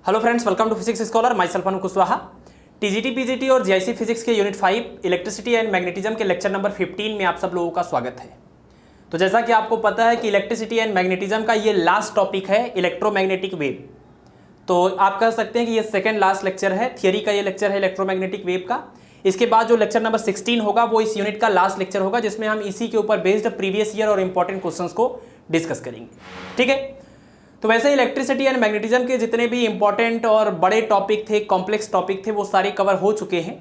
Hello friends, welcome to physics scholar. Myself Anu Kushwaha. TGT PGT और GIC physics के unit 5 electricity and magnetism के lecture number 15 में आप सब लोगों का स्वागत है। तो जैसा कि आपको पता है कि इलेक्ट्रिसिटी एंड मैग्नेटिज्म का ये लास्ट टॉपिक है, इलेक्ट्रोमैग्नेटिक वेव। तो आप कह सकते हैं कि ये सेकेंड लास्ट लेक्चर है, थियरी का ये लेक्चर है इलेक्ट्रोमैग्नेटिक वेव का। इसके बाद जो लेक्चर नंबर 16 होगा वो इस यूनिट का लास्ट लेक्चर होगा, जिसमें हम इसी के ऊपर बेस्ड प्रीवियस ईयर और इंपॉर्टेंट क्वेश्चंस को डिस्कस करेंगे। ठीक है, तो वैसे इलेक्ट्रिसिटी एंड मैग्नेटिज्म के जितने भी इंपॉर्टेंट और बड़े टॉपिक थे, कॉम्प्लेक्स टॉपिक थे, वो सारे कवर हो चुके हैं।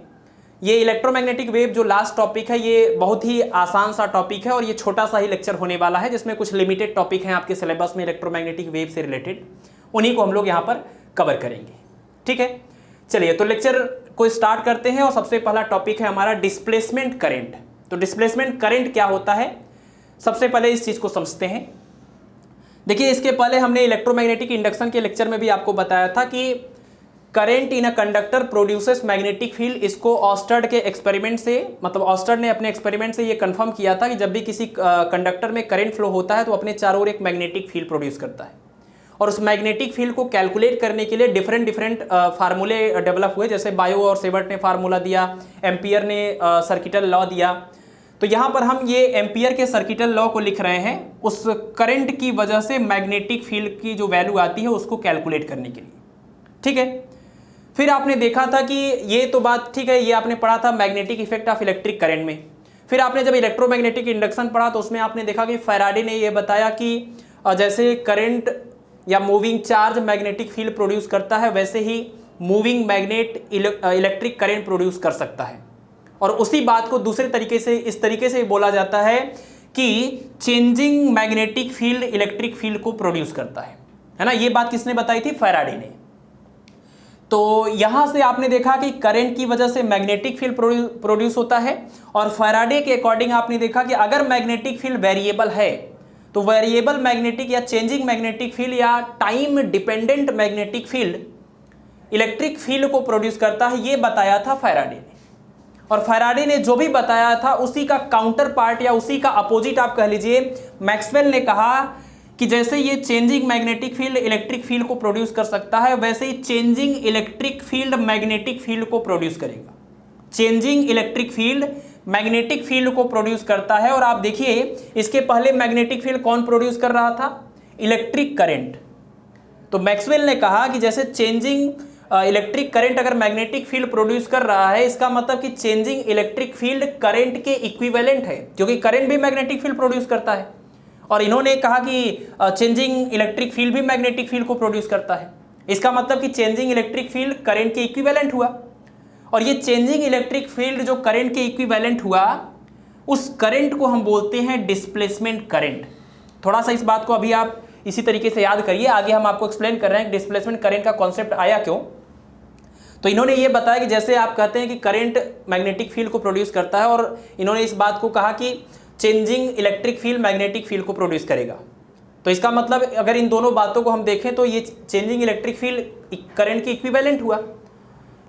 ये इलेक्ट्रोमैग्नेटिक वेव जो लास्ट टॉपिक है ये बहुत ही आसान सा टॉपिक है और ये छोटा सा ही लेक्चर होने वाला है, जिसमें कुछ लिमिटेड टॉपिक हैं आपके सिलेबस में इलेक्ट्रोमैग्नेटिक वेव से रिलेटेड, उन्हीं को हम लोग यहाँ पर कवर करेंगे। ठीक है, चलिए तो लेक्चर को स्टार्ट करते हैं। और सबसे पहला टॉपिक है हमारा डिस्प्लेसमेंट करंट। तो डिस्प्लेसमेंट करंट क्या होता है, सबसे पहले इस चीज़ को समझते हैं। देखिए, इसके पहले हमने इलेक्ट्रोमैग्नेटिक इंडक्शन के लेक्चर में भी आपको बताया था कि current in a conductor produces magnetic field. इसको ऑस्टर्ड के एक्सपेरिमेंट से, मतलब ऑस्टर्ड ने अपने एक्सपेरिमेंट से ये कंफर्म किया था कि जब भी किसी कंडक्टर में करंट फ्लो होता है तो अपने चारों ओर एक मैग्नेटिक फील्ड प्रोड्यूस करता है। और उस मैग्नेटिक फील्ड को कैलकुलेट करने के लिए डिफरेंट फार्मूले डेवलप हुए, जैसे बायो और सेबर्ट ने फार्मूला दिया, एम्पियर ने सर्किटल लॉ दिया। तो यहाँ पर हम ये एम्पियर के सर्किटल लॉ को लिख रहे हैं उस करंट की वजह से मैग्नेटिक फील्ड की जो वैल्यू आती है उसको कैलकुलेट करने के लिए। ठीक है, फिर आपने देखा था कि ये तो बात ठीक है, ये आपने पढ़ा था magnetic effect of electric current में। फिर आपने जब इलेक्ट्रोमैग्नेटिक इंडक्शन पढ़ा तो उसमें आपने देखा कि फैराडे ने ये बताया कि जैसे करंट या moving charge magnetic field produce करता है, वैसे ही moving magnet electric current produce कर सकता है। और उसी बात को दूसरे तरीके से इस तरीके से बोला जाता है कि changing magnetic field electric field को प्रोड्यूस करता है ना। ये बात किसने बताई थी? फैराडे ने। तो यहां से आपने देखा कि करंट की वजह से मैग्नेटिक फील्ड प्रोड्यूस होता है। और फैराडे के अकॉर्डिंग आपने देखा कि अगर मैग्नेटिक फील्ड वेरिएबल है तो वेरिएबल मैग्नेटिक या चेंजिंग मैग्नेटिक फील्ड या time dependent magnetic field electric field को प्रोड्यूस करता है। ये बताया था फैराडे ने। और फैराडे ने जो भी बताया था उसी का काउंटर पार्ट या उसी का अपोजिट आप कह लीजिए, मैक्सवेल ने कहा कि जैसे ये changing magnetic field electric field को प्रोड्यूस कर सकता है, वैसे ही changing electric field magnetic field को प्रोड्यूस करेगा। Changing electric field magnetic field को प्रोड्यूस करता है। और आप देखिए, इसके पहले मैग्नेटिक फील्ड कौन प्रोड्यूस कर रहा था? Electric current. तो मैक्सवेल ने कहा कि जैसे चेंजिंग इलेक्ट्रिक करंट अगर मैग्नेटिक फील्ड प्रोड्यूस कर रहा है, इसका मतलब कि चेंजिंग इलेक्ट्रिक फील्ड करंट के इक्विवेलेंट है, क्योंकि करंट भी मैग्नेटिक फील्ड प्रोड्यूस करता है। और इन्होंने कहा कि चेंजिंग इलेक्ट्रिक फील्ड भी मैग्नेटिक फील्ड को प्रोड्यूस करता है। इसका मतलब कि चेंजिंग इलेक्ट्रिक फील्ड करंट के इक्विवेलेंट हुआ। और ये चेंजिंग इलेक्ट्रिक फील्ड जो करंट के इक्विवेलेंट हुआ, उस करंट को हम बोलते हैं डिस्प्लेसमेंट करंट। थोड़ा सा इस बात को अभी आप इसी तरीके से याद करिए, आगे हम आपको एक्सप्लेन कर रहे हैं डिस्प्लेसमेंट करंट का कॉन्सेप्ट आया क्यों। तो इन्होंने ये बताया कि जैसे आप कहते हैं कि करंट मैग्नेटिक फील्ड को प्रोड्यूस करता है, और इन्होंने इस बात को कहा कि changing electric field magnetic field को प्रोड्यूस करेगा। तो इसका मतलब अगर इन दोनों बातों को हम देखें तो ये चेंजिंग इलेक्ट्रिक फील्ड करंट के इक्विवेलेंट हुआ।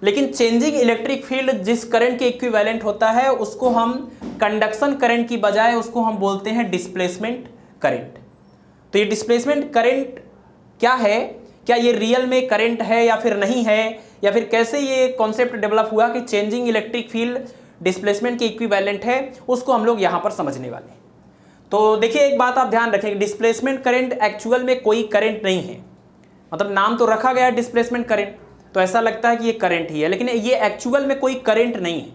लेकिन चेंजिंग इलेक्ट्रिक फील्ड जिस करंट के इक्विवेलेंट होता है उसको हम कंडक्शन करंट की बजाय उसको हम बोलते हैं डिस्प्लेसमेंट करंट। तो ये डिस्प्लेसमेंट करंट क्या है, क्या ये रियल में करंट है या फिर नहीं है, या फिर कैसे ये कॉन्सेप्ट डेवलप हुआ कि चेंजिंग इलेक्ट्रिक फील्ड डिस्प्लेसमेंट के इक्विवेलेंट है, उसको हम लोग यहाँ पर समझने वाले हैं। तो देखिए, एक बात आप ध्यान रखें, डिस्प्लेसमेंट करंट एक्चुअल में कोई करंट नहीं है। मतलब नाम तो रखा गया है डिस्प्लेसमेंट करंट, तो ऐसा लगता है कि ये करंट ही है, लेकिन ये एक्चुअल में कोई करंट नहीं है।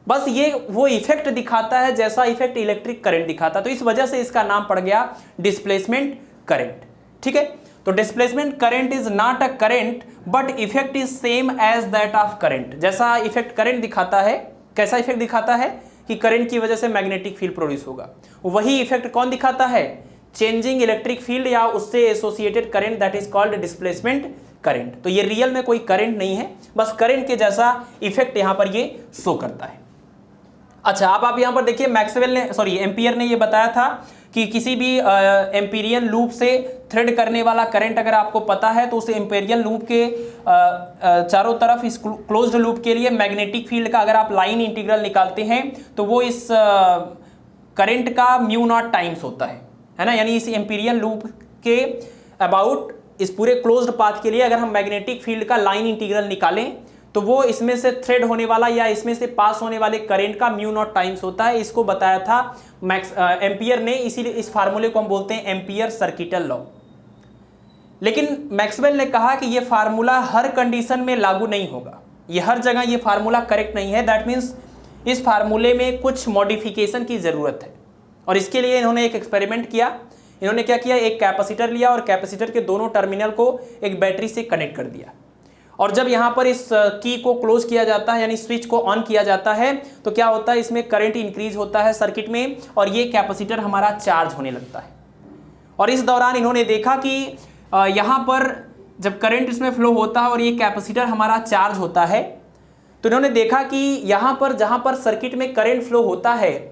बस ये वो इफेक्ट दिखाता है जैसा इफेक्ट इलेक्ट्रिक करंट दिखाता है। तो इस वजह से इसका नाम पड़ गया डिस्प्लेसमेंट करंट। ठीक है, तो displacement current is not a current but effect is same as that of current. जैसा इफेक्ट करंट दिखाता है, कैसा इफेक्ट दिखाता है कि करंट की वजह से मैग्नेटिक फील्ड प्रोड्यूस होगा, वही इफेक्ट कौन दिखाता है? चेंजिंग इलेक्ट्रिक फील्ड या उससे associated current, that is called displacement current. तो ये रियल में कोई करंट नहीं है, बस करंट के जैसा इफेक्ट यहां पर ये शो करता है। अच्छा, अब आप यहां पर देखिए, एम्पियर ने ये बताया था कि किसी भी एम्पीरियन लूप से थ्रेड करने वाला करंट अगर आपको पता है तो उस एम्पीरियन लूप के चारों तरफ इस क्लोज्ड लूप के लिए मैग्नेटिक फील्ड का अगर आप लाइन इंटीग्रल निकालते हैं तो वो इस करंट का म्यू नॉट टाइम्स होता है ना। यानी इस एम्पीरियन लूप के अबाउट इस पूरे क्लोज्ड पाथ के लिए अगर हम मैग्नेटिक फील्ड का लाइन इंटीग्रल निकालें तो वो इसमें से थ्रेड होने वाला या इसमें से पास होने वाले करंट का म्यू नॉट टाइम्स होता है। इसको बताया था एम्पियर ने, इसीलिए इस फार्मूले को हम बोलते हैं एम्पियर सर्किटल लॉ। लेकिन मैक्सवेल ने कहा कि ये फार्मूला हर कंडीशन में लागू नहीं होगा, ये हर जगह ये फार्मूला करेक्ट नहीं है। दैट मीन्स इस फार्मूले में कुछ मॉडिफिकेशन की ज़रूरत है और इसके लिए इन्होंने एक एक्सपेरिमेंट किया। इन्होंने क्या किया, एक कैपेसिटर लिया और कैपेसिटर के दोनों टर्मिनल को एक बैटरी से कनेक्ट कर दिया और जब यहाँ पर इस की को क्लोज किया जाता है यानी स्विच को ऑन किया जाता है तो क्या होता है, इसमें करंट इंक्रीज होता है सर्किट में और ये कैपेसिटर हमारा चार्ज होने लगता है। और इस दौरान इन्होंने देखा कि यहाँ पर जब करंट इसमें फ्लो होता है और ये कैपेसिटर हमारा चार्ज होता है तो इन्होंने देखा कि यहाँ पर जहाँ पर सर्किट में करंट फ्लो होता है,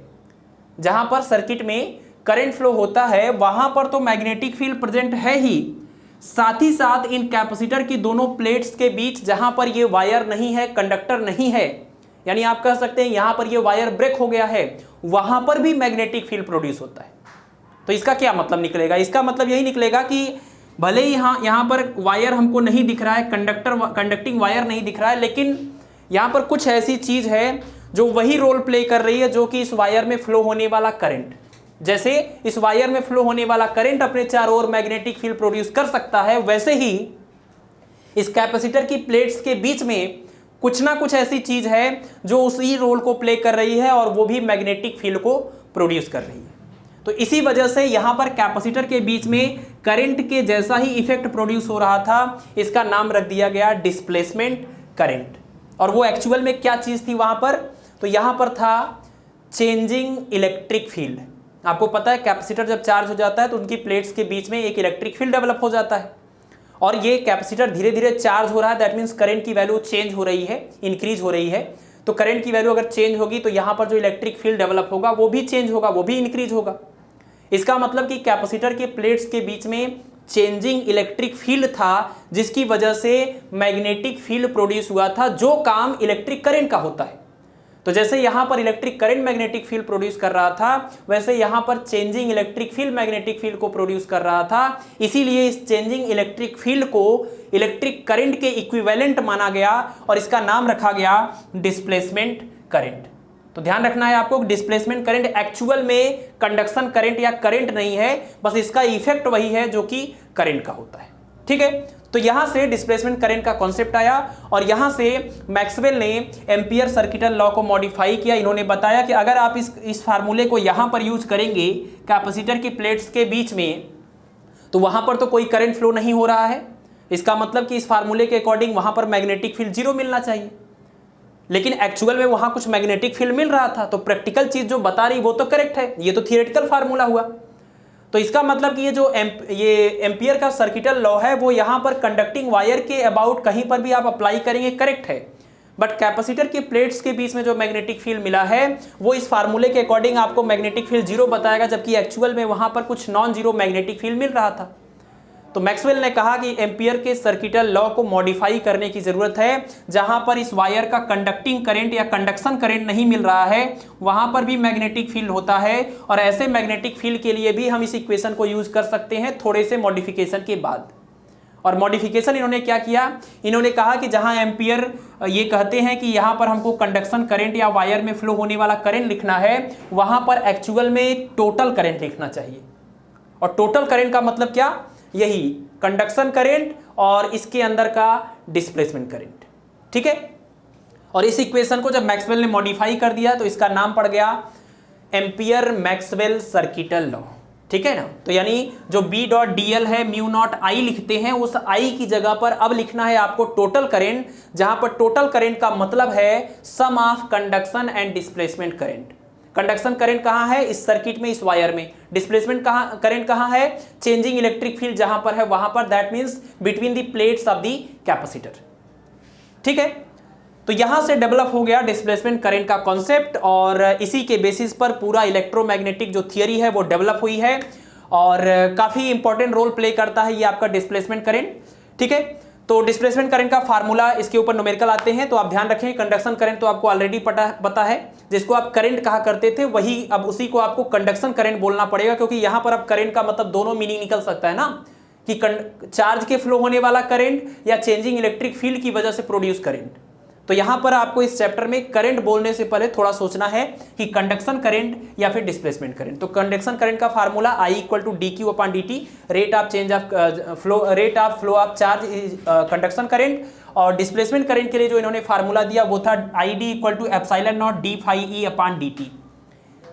जहाँ पर सर्किट में करंट फ्लो होता है वहाँ पर तो मैग्नेटिक फील्ड प्रेजेंट है ही, साथ ही साथ इन कैपेसिटर की दोनों प्लेट्स के बीच जहाँ पर ये वायर नहीं है, कंडक्टर नहीं है, यानी आप कह सकते हैं यहाँ पर ये वायर ब्रेक हो गया है, वहाँ पर भी मैग्नेटिक फील्ड प्रोड्यूस होता है। तो इसका क्या मतलब निकलेगा, इसका मतलब यही निकलेगा कि भले ही यहाँ पर वायर हमको नहीं दिख रहा है, कंडक्टिंग वायर नहीं दिख रहा है, लेकिन यहाँ पर कुछ ऐसी चीज़ है जो वही रोल प्ले कर रही है जो कि इस वायर में फ्लो होने वाला करंट, जैसे इस वायर में फ्लो होने वाला करंट अपने चारों ओर मैग्नेटिक फील्ड प्रोड्यूस कर सकता है, वैसे ही इस कैपेसिटर की प्लेट्स के बीच में कुछ ना कुछ ऐसी चीज़ है जो उसी रोल को प्ले कर रही है और वो भी मैग्नेटिक फील्ड को प्रोड्यूस कर रही है। तो इसी वजह से यहाँ पर कैपेसिटर के बीच में करंट के जैसा ही इफेक्ट प्रोड्यूस हो रहा था, इसका नाम रख दिया गया डिस्प्लेसमेंट करंट। और वो एक्चुअल में क्या चीज़ थी वहाँ पर, तो यहाँ पर था चेंजिंग इलेक्ट्रिक फील्ड। आपको पता है कैपेसिटर जब चार्ज हो जाता है तो उनकी प्लेट्स के बीच में एक इलेक्ट्रिक फील्ड डेवलप हो जाता है और ये कैपेसिटर धीरे धीरे चार्ज हो रहा है, दैट मीन्स करंट की वैल्यू चेंज हो रही है, इंक्रीज हो रही है। तो करंट की वैल्यू अगर चेंज होगी तो यहाँ पर जो इलेक्ट्रिक फील्ड डेवलप होगा वो भी चेंज होगा, वो भी इंक्रीज होगा। इसका मतलब कि कैपेसिटर के प्लेट्स के बीच में चेंजिंग इलेक्ट्रिक फील्ड था जिसकी वजह से मैग्नेटिक फील्ड प्रोड्यूस हुआ था, जो काम इलेक्ट्रिक करंट का होता है। तो जैसे यहाँ पर electric current magnetic field produce कर रहा था, वैसे यहाँ पर changing electric field magnetic field को प्रोड्यूस कर रहा था। इसीलिए इस चेंजिंग इलेक्ट्रिक फील्ड को इलेक्ट्रिक करंट के इक्विवेलेंट माना गया और इसका नाम रखा गया डिस्प्लेसमेंट करंट। तो ध्यान रखना है आपको, डिस्प्लेसमेंट करंट एक्चुअल में कंडक्शन करंट या करंट नहीं है, बस इसका इफेक्ट वही है जो कि करंट का होता है। ठीक है, तो यहां से डिस्प्लेसमेंट करंट का कॉन्सेप्ट आया और यहां से मैक्सवेल ने एम्पियर सर्किटल लॉ को मॉडिफाई किया। इन्होंने बताया कि अगर आप इस फार्मूले को यहां पर यूज करेंगे कैपेसिटर की प्लेट्स के बीच में, तो वहां पर तो कोई करंट फ्लो नहीं हो रहा है। इसका मतलब कि इस फार्मूले के अकॉर्डिंग वहां पर मैग्नेटिक फील्ड 0 मिलना चाहिए, लेकिन एक्चुअल में वहां कुछ मैग्नेटिक फील्ड मिल रहा था। तो प्रैक्टिकल चीज जो बता रही वो तो करेक्ट है, ये तो थियोरेटिकल फार्मूला हुआ। तो इसका मतलब कि ये एम्पियर का सर्किटल लॉ है वो यहाँ पर कंडक्टिंग वायर के अबाउट कहीं पर भी आप अप्लाई करेंगे करेक्ट है, बट कैपेसिटर के प्लेट्स के बीच में जो मैग्नेटिक फील्ड मिला है वो इस फार्मूले के अकॉर्डिंग आपको मैग्नेटिक फील्ड 0 बताएगा, जबकि एक्चुअल में वहाँ पर कुछ नॉन जीरो मैग्नेटिक फील्ड मिल रहा था। तो मैक्सवेल ने कहा कि एम्पियर के सर्किटल लॉ को मॉडिफाई करने की जरूरत है, जहां पर इस वायर का कंडक्टिंग करंट या कंडक्शन करंट नहीं मिल रहा है वहां पर भी मैग्नेटिक फील्ड होता है। और ऐसे मैग्नेटिक फील्ड के लिए भी हम इस इक्वेशन को यूज कर सकते हैं थोड़े से मॉडिफिकेशन के बाद। और मॉडिफिकेशन इन्होंने क्या किया, इन्होंने कहा कि जहां एम्पियर ये कहते हैं कि यहां पर हमको कंडक्शन करंट या वायर में फ्लो होने वाला करंट लिखना है, वहां पर एक्चुअल में टोटल करंट लिखना चाहिए। और टोटल करंट का मतलब क्या, यही कंडक्शन करंट और इसके अंदर का डिस्प्लेसमेंट करंट। ठीक है, और इस इक्वेशन को जब मैक्सवेल ने मॉडिफाई कर दिया तो इसका नाम पड़ गया एम्पियर मैक्सवेल सर्किटल लॉ। ठीक है ना, तो यानी जो B.dl है म्यू नॉट आई लिखते हैं, उस आई की जगह पर अब लिखना है आपको टोटल करंट, जहां पर टोटल करंट का मतलब है sum of conduction and displacement current. Conduction current कहाँ है, इस सर्किट में, इस वायर में। डिस्प्लेसमेंट करंट कहाँ है, चेंजिंग इलेक्ट्रिक फील्ड जहां पर है वहां पर, that means between the plates of the capacitor. ठीक है, तो यहां से डेवलप हो गया डिस्प्लेसमेंट करंट का कॉन्सेप्ट और इसी के बेसिस पर पूरा इलेक्ट्रोमैग्नेटिक जो थियरी है वो डेवलप हुई है और काफी इंपॉर्टेंट रोल प्ले करता है ये आपका डिस्प्लेसमेंट करंट। ठीक है, तो डिस्प्लेसमेंट करंट का फार्मूला, इसके ऊपर न्यूमेरिकल आते हैं तो आप ध्यान रखें। कंडक्शन करंट तो आपको ऑलरेडी पता है, जिसको आप करंट कहा करते थे वही अब उसी को आपको कंडक्शन करंट बोलना पड़ेगा, क्योंकि यहां पर अब करंट का मतलब दोनों मीनिंग निकल सकता है ना, कि चार्ज के फ्लो होने वाला करंट या चेंजिंग इलेक्ट्रिक फील्ड की वजह से प्रोड्यूस करंट। तो यहां पर आपको इस चैप्टर में करंट बोलने से पहले थोड़ा सोचना है कि कंडक्शन करंट या फिर डिस्प्लेसमेंट करंट। तो कंडक्शन करंट का formula I = dq/dt, rate of change of flow of charge is conduction current. और डिस्प्लेसमेंट करंट के लिए जो इन्होंने फार्मूला दिया वो था ID = ε0 d∅e/dt।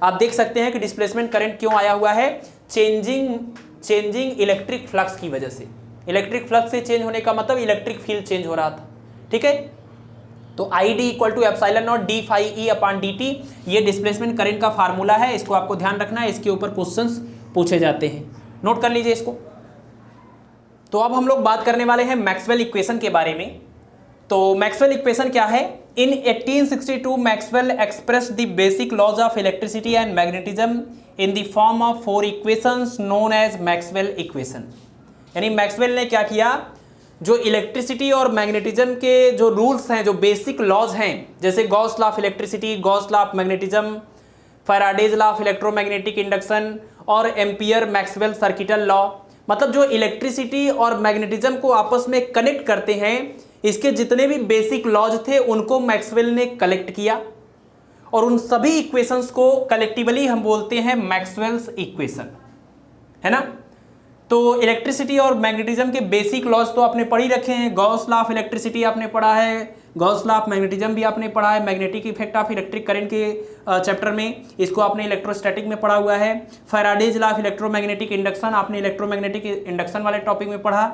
आप देख सकते हैं कि डिस्प्लेसमेंट करंट क्यों आया हुआ है, चेंजिंग इलेक्ट्रिक फ्लक्स की वजह से। इलेक्ट्रिक फ्लक्स से चेंज होने का मतलब इलेक्ट्रिक फील्ड चेंज हो रहा था, ठीक है। तो ID = ε0 d∅e/dt ये डिस्प्लेसमेंट करंट का फार्मूला है, इसको आपको ध्यान रखना है, इसके ऊपर क्वेश्चंस पूछे जाते हैं, नोट कर लीजिए इसको। तो अब हम लोग बात करने वाले हैं मैक्सवेल इक्वेशन के बारे में। तो मैक्सवेल इक्वेशन क्या है? In 1862 Maxwell expressed the basic laws of electricity and magnetism in the form of 4 equations known as Maxwell equation. यानी मैक्सवेल ने क्या किया, जो इलेक्ट्रिसिटी और मैग्नेटिज्म के जो रूल्स हैं, जो बेसिक लॉज हैं, जैसे Gauss law of electricity, Gauss law of magnetism, Faraday's law of electromagnetic induction और एम्पियर मैक्सवेल सर्किटल लॉ, मतलब जो इलेक्ट्रिसिटी और मैग्नेटिज्म को आपस में कनेक्ट करते हैं, इसके जितने भी बेसिक लॉज थे उनको मैक्सवेल ने कलेक्ट किया और उन सभी इक्वेशंस को कलेक्टिवली हम बोलते हैं मैक्सवेल्स इक्वेशन, है ना। तो इलेक्ट्रिसिटी और मैग्नेटिज्म के बेसिक लॉज तो आपने पढ़ ही रखे हैं। गॉस लॉ ऑफ इलेक्ट्रिसिटी आपने पढ़ा है, गॉस लॉ ऑफ मैग्नेटिज्म भी आपने पढ़ा है, magnetic effect of electric current के चैप्टर में इसको आपने इलेक्ट्रोस्टैटिक में पढ़ा हुआ है। Faraday's law of electromagnetic induction आपने इलेक्ट्रोमैग्नेटिक इंडक्शन वाले टॉपिक में पढ़ा।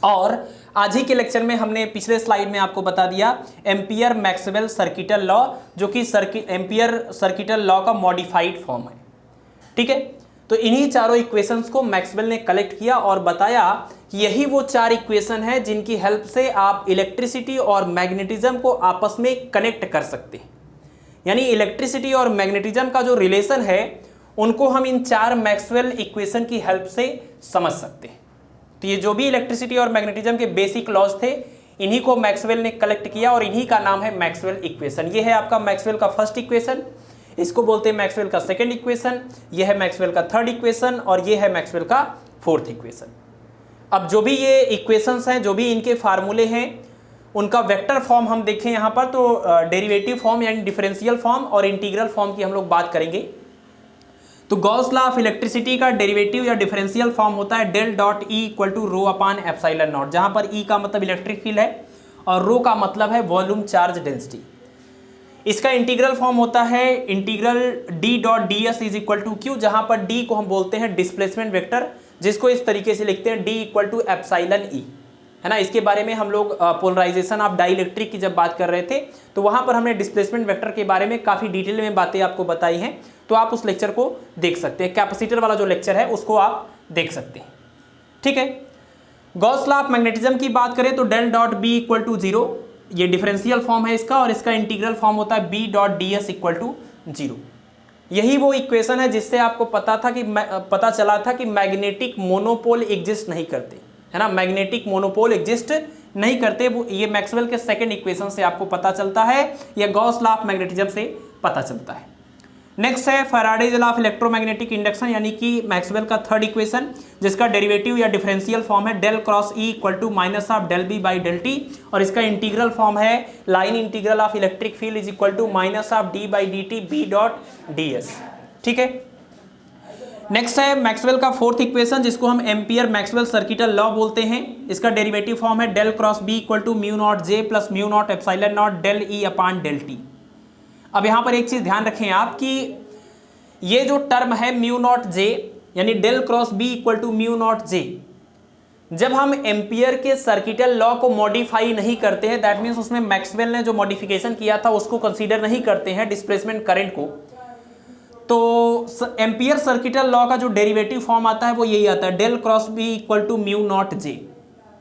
और आज ही के लेक्चर में हमने पिछले स्लाइड में आपको बता दिया एम्पियर मैक्सवेल सर्किटल लॉ, जो कि एम्पियर सर्किटल लॉ का मॉडिफाइड फॉर्म है, ठीक है। तो इन्हीं चारों इक्वेशंस को मैक्सवेल ने कलेक्ट किया और बताया कि यही वो 4 इक्वेशन है जिनकी हेल्प से आप इलेक्ट्रिसिटी और मैग्नेटिज्म को आपस में कनेक्ट कर सकते हैं। यानी इलेक्ट्रिसिटी और मैग्नेटिज्म का जो रिलेशन है उनको हम इन 4 मैक्सवेल इक्वेशन की हेल्प से समझ सकते हैं। तो ये जो भी इलेक्ट्रिसिटी और मैग्नेटिज्म के बेसिक लॉज थे, इन्हीं को मैक्सवेल ने कलेक्ट किया और इन्हीं का नाम है मैक्सवेल इक्वेशन। ये है आपका मैक्सवेल का फर्स्ट इक्वेशन, इसको बोलते हैं मैक्सवेल का सेकंड इक्वेशन, ये है मैक्सवेल का थर्ड इक्वेशन और ये है मैक्सवेल का फोर्थ इक्वेशन। अब जो भी ये इक्वेशंस हैं, जो भी इनके फार्मूले हैं, उनका वेक्टर फॉर्म हम देखें यहाँ पर, तो डेरिवेटिव फॉर्म यानी डिफरेंशियल फॉर्म और इंटीग्रल फॉर्म की हम लोग बात करेंगे। तो गॉस लॉ ऑफ इलेक्ट्रिसिटी का डेरिवेटिव या डिफरेंशियल फॉर्म होता है del डॉट E = ρ/ε0, जहां पर E का मतलब इलेक्ट्रिक फील्ड है और रो का मतलब है वॉल्यूम चार्ज डेंसिटी। इसका इंटीग्रल फॉर्म होता है integral D dot ds = q, जहां पर D को हम बोलते हैं डिस्प्लेसमेंट वेक्टर, जिसको इस तरीके से लिखते हैं D = ε E, है ना। इसके बारे में हम लोग पोलराइजेशन ऑफ डाइलेक्ट्रिक की जब बात कर रहे थे तो वहां पर हमने डिस्प्लेसमेंट वेक्टर के बारे में काफी डिटेल में बातें आपको बताई हैं, तो आप उस लेक्चर को देख सकते हैं। कैपेसिटर वाला जो लेक्चर है उसको आप देख सकते हैं, ठीक है। गॉस लॉ ऑफ मैग्नेटिज्म की बात करें तो del डॉट B = 0, ये डिफरेंशियल फॉर्म है इसका, और इसका इंटीग्रल फॉर्म होता है B डॉट ds = 0। यही वो इक्वेशन है जिससे आपको पता चला था कि मैग्नेटिक मोनोपोल एग्जिस्ट नहीं करते, है ना। मैग्नेटिक मोनोपोल एग्जिस्ट नहीं करते, वो ये मैक्सवेल के सेकंड इक्वेशन से आपको पता चलता है, या गॉस लॉ ऑफ मैग्नेटिज्म से पता चलता है। नेक्स्ट है Faraday's law of electromagnetic induction, यानी कि मैक्सवेल का थर्ड इक्वेशन, जिसका डेरिवेटिव या डिफरेंशियल फॉर्म है del cross E = -del B/del T, और इसका इंटीग्रल फॉर्म है line integral of electric field = -d/dt B dot ds, ठीक है। नेक्स्ट है मैक्सवेल का फोर्थ इक्वेशन, जिसको हम एम्पियर मैक्सवेल सर्किटल लॉ बोलते हैं। इसका डेरिवेटिव फॉर्म है del cross B = μ0J + μ0 ε0 del E/del T। अब यहाँ पर एक चीज़ ध्यान रखें आप कि ये जो टर्म है μ0J यानी del क्रॉस B = μ0J, जब हम एम्पियर के सर्किटल लॉ को मॉडिफाई नहीं करते हैं, दैट मीन्स उसमें मैक्सवेल ने जो मॉडिफिकेशन किया था उसको कंसीडर नहीं करते हैं डिस्प्लेसमेंट करंट को, तो एम्पियर सर्किटल लॉ का जो डेरिवेटिव फॉर्म आता है वो यही आता है del क्रॉस B = μ0J,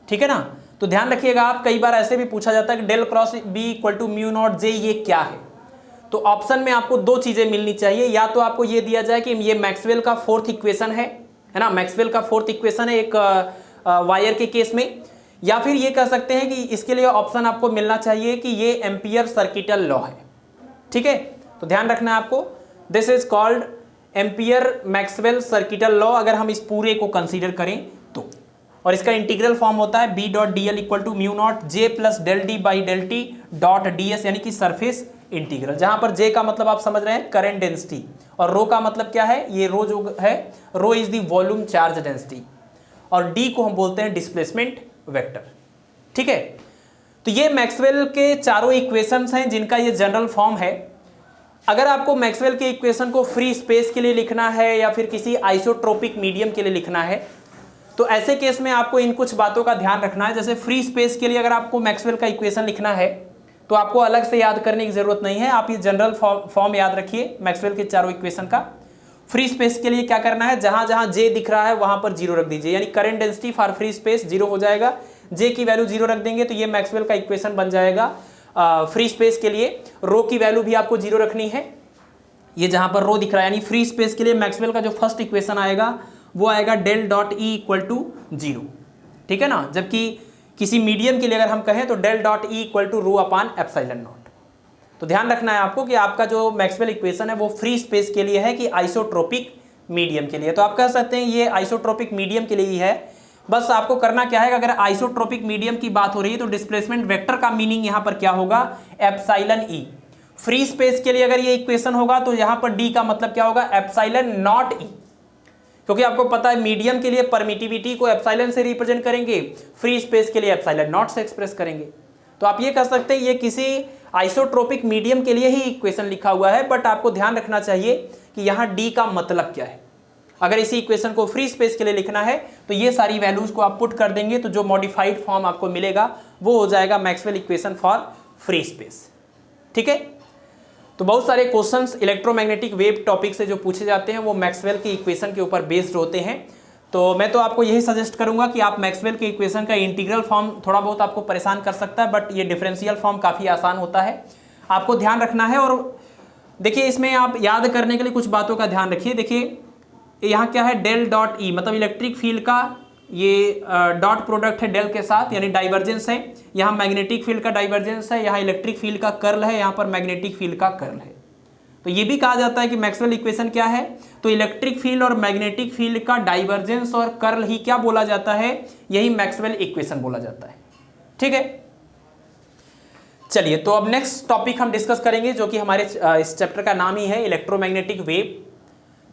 ठीक है ना। तो ध्यान रखिएगा आप, कई बार ऐसे भी पूछा जाता है कि del क्रॉस B = μ0J ये क्या है। तो ऑप्शन में आपको 2 चीजें मिलनी चाहिए, या तो आपको ये दिया जाए कि ये मैक्सवेल का फोर्थ इक्वेशन है ना, मैक्सवेल का फोर्थ इक्वेशन है एक वायर के केस में, या फिर ये कह सकते हैं कि इसके लिए ऑप्शन आपको मिलना चाहिए कि ये एम्पियर सर्किटल लॉ है, ठीक है। तो ध्यान रखना है आपको, this is called ampere Maxwell circuital law, अगर हम इस पूरे को कंसीडर करें तो, और इसका इंटीग्रल फॉर्म होता है B dot D L equal to mu naught J plus del D by del T dot D S, यानी कि सरफेस इंटीग्रल, जहां पर जे का मतलब आप समझ रहे हैं करंट डेंसिटी और रो का मतलब क्या है, ये रो जो है rho is the volume charge density और डी को हम बोलते हैं डिस्प्लेसमेंट वेक्टर। ठीक है, तो ये मैक्सवेल के चारों इक्वेशंस हैं जिनका ये जनरल फॉर्म है। अगर आपको मैक्सवेल के इक्वेशन को फ्री स्पेस के लिए लिखना है या फिर किसी आइसोट्रोपिक मीडियम के लिए लिखना है तो ऐसे केस में आपको इन कुछ बातों का ध्यान रखना है। जैसे फ्री स्पेस के लिए अगर आपको मैक्सवेल का इक्वेशन लिखना है तो आपको अलग से याद करने की जरूरत नहीं है, आप ये जनरल फॉर्म याद रखिए मैक्सवेल के चारों इक्वेशन का। फ्री स्पेस के लिए क्या करना है, जहां जहां जे दिख रहा है वहां पर जीरो रख दीजिए, यानी current density for free space zero हो जाएगा। जे की वैल्यू जीरो रख देंगे तो ये मैक्सवेल का इक्वेशन बन जाएगा फ्री स्पेस के लिए। रो की वैल्यू भी आपको जीरो रखनी है, ये जहां पर रो दिख रहा है, यानी फ्री स्पेस के लिए मैक्सवेल का जो फर्स्ट इक्वेशन आएगा वो आएगा del dot E equal to zero. ठीक है ना, जबकि किसी मीडियम के लिए अगर हम कहें तो del dot E equal to rho upon epsilon naught. तो ध्यान रखना है आपको कि आपका जो मैक्सवेल इक्वेशन है वो फ्री स्पेस के लिए है कि आइसोट्रोपिक मीडियम के लिए। तो आप कह सकते हैं ये आइसोट्रोपिक मीडियम के लिए ही है। बस आपको करना क्या है, अगर आइसोट्रोपिक मीडियम की बात हो रही है तो डिस्प्लेसमेंट वेक्टर का मीनिंग यहाँ पर क्या होगा, एप्सिलॉन ई। फ्री स्पेस के लिए अगर ये इक्वेशन होगा तो यहाँ पर डी का मतलब क्या होगा, एप्सिलॉन नॉट ई, क्योंकि आपको पता है मीडियम के लिए परमिटिविटी को एप्सिलॉन से रिप्रेजेंट करेंगे, फ्री स्पेस के लिए एप्सिलॉन नॉट से एक्सप्रेस करेंगे। तो आप ये कह सकते हैं ये किसी आइसोट्रोपिक मीडियम के लिए ही इक्वेशन लिखा हुआ है, बट आपको ध्यान रखना चाहिए कि यहाँ डी का मतलब क्या है। अगर इसी इक्वेशन को फ्री स्पेस के लिए लिखना है तो ये सारी वैल्यूज को आप पुट कर देंगे तो जो मॉडिफाइड फॉर्म आपको मिलेगा वो हो जाएगा Maxwell equation for free space. ठीक है, तो बहुत सारे क्वेश्चंस इलेक्ट्रोमैग्नेटिक वेव टॉपिक से जो पूछे जाते हैं वो मैक्सवेल के इक्वेशन के ऊपर बेस्ड होते हैं। तो मैं तो आपको यही सजेस्ट करूंगा कि आप मैक्सवेल के इक्वेशन का इंटीग्रल फॉर्म थोड़ा बहुत आपको परेशान कर सकता है, बट ये डिफरेंशियल फॉर्म काफ़ी आसान होता है, आपको ध्यान रखना है। और देखिए इसमें आप याद करने के लिए कुछ बातों का ध्यान रखिए। देखिए यहाँ क्या है, डेल डॉट ई मतलब इलेक्ट्रिक फील्ड का ये डॉट प्रोडक्ट है डेल के साथ, यानी डाइवर्जेंस है। यहाँ मैग्नेटिक फील्ड का डाइवर्जेंस है, यहाँ इलेक्ट्रिक फील्ड का कर्ल है, यहाँ पर मैग्नेटिक फील्ड का कर्ल है। तो ये भी कहा जाता है कि मैक्सवेल इक्वेशन क्या है, तो इलेक्ट्रिक फील्ड और मैग्नेटिक फील्ड का डाइवर्जेंस और कर्ल ही क्या बोला जाता है, यही मैक्सवेल इक्वेशन बोला जाता है। ठीक है, चलिए तो अब नेक्स्ट टॉपिक हम डिस्कस करेंगे जो कि हमारे इस चैप्टर का नाम ही है इलेक्ट्रोमैग्नेटिक वेव।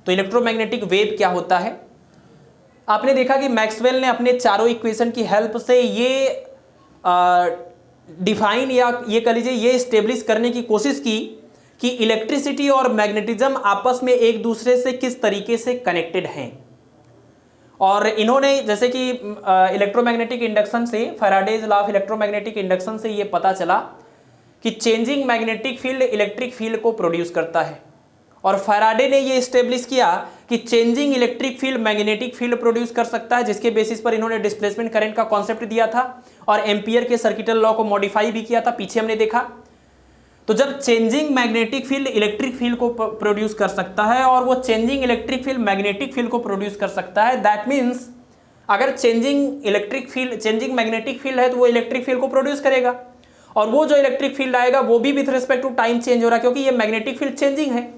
तो इलेक्ट्रोमैग्नेटिक वेव क्या होता है, आपने देखा कि मैक्सवेल ने अपने चारों इक्वेशन की हेल्प से ये डिफाइन या ये कह लीजिए ये इस्टेब्लिश करने की कोशिश की कि इलेक्ट्रिसिटी और मैग्नेटिज्म आपस में एक दूसरे से किस तरीके से कनेक्टेड हैं। और इन्होंने जैसे कि इलेक्ट्रोमैग्नेटिक इंडक्शन से, Faraday's law of electromagnetic induction से ये पता चला कि changing magnetic field electric field को प्रोड्यूस करता है, और फैराडे ने ये इस्टेब्लिश किया कि changing electric field magnetic field produce कर सकता है, जिसके बेसिस पर इन्होंने डिस्प्लेसमेंट करंट का कॉन्सेप्ट दिया था और एम्पियर के सर्किटल लॉ को मॉडिफाई भी किया था, पीछे हमने देखा। तो जब changing magnetic field electric field को प्रोड्यूस कर सकता है और वो changing electric field magnetic field को प्रोड्यूस कर सकता है, दैट मीन्स अगर चेंजिंग मैग्नेटिक फील्ड है तो वो इलेक्ट्रिक फील्ड को प्रोड्यूस करेगा, और वो जो इलेक्ट्रिक फील्ड आएगा वो भी with respect to time change हो रहा है, क्योंकि ये मैग्नेटिक फील्ड चेंजिंग है,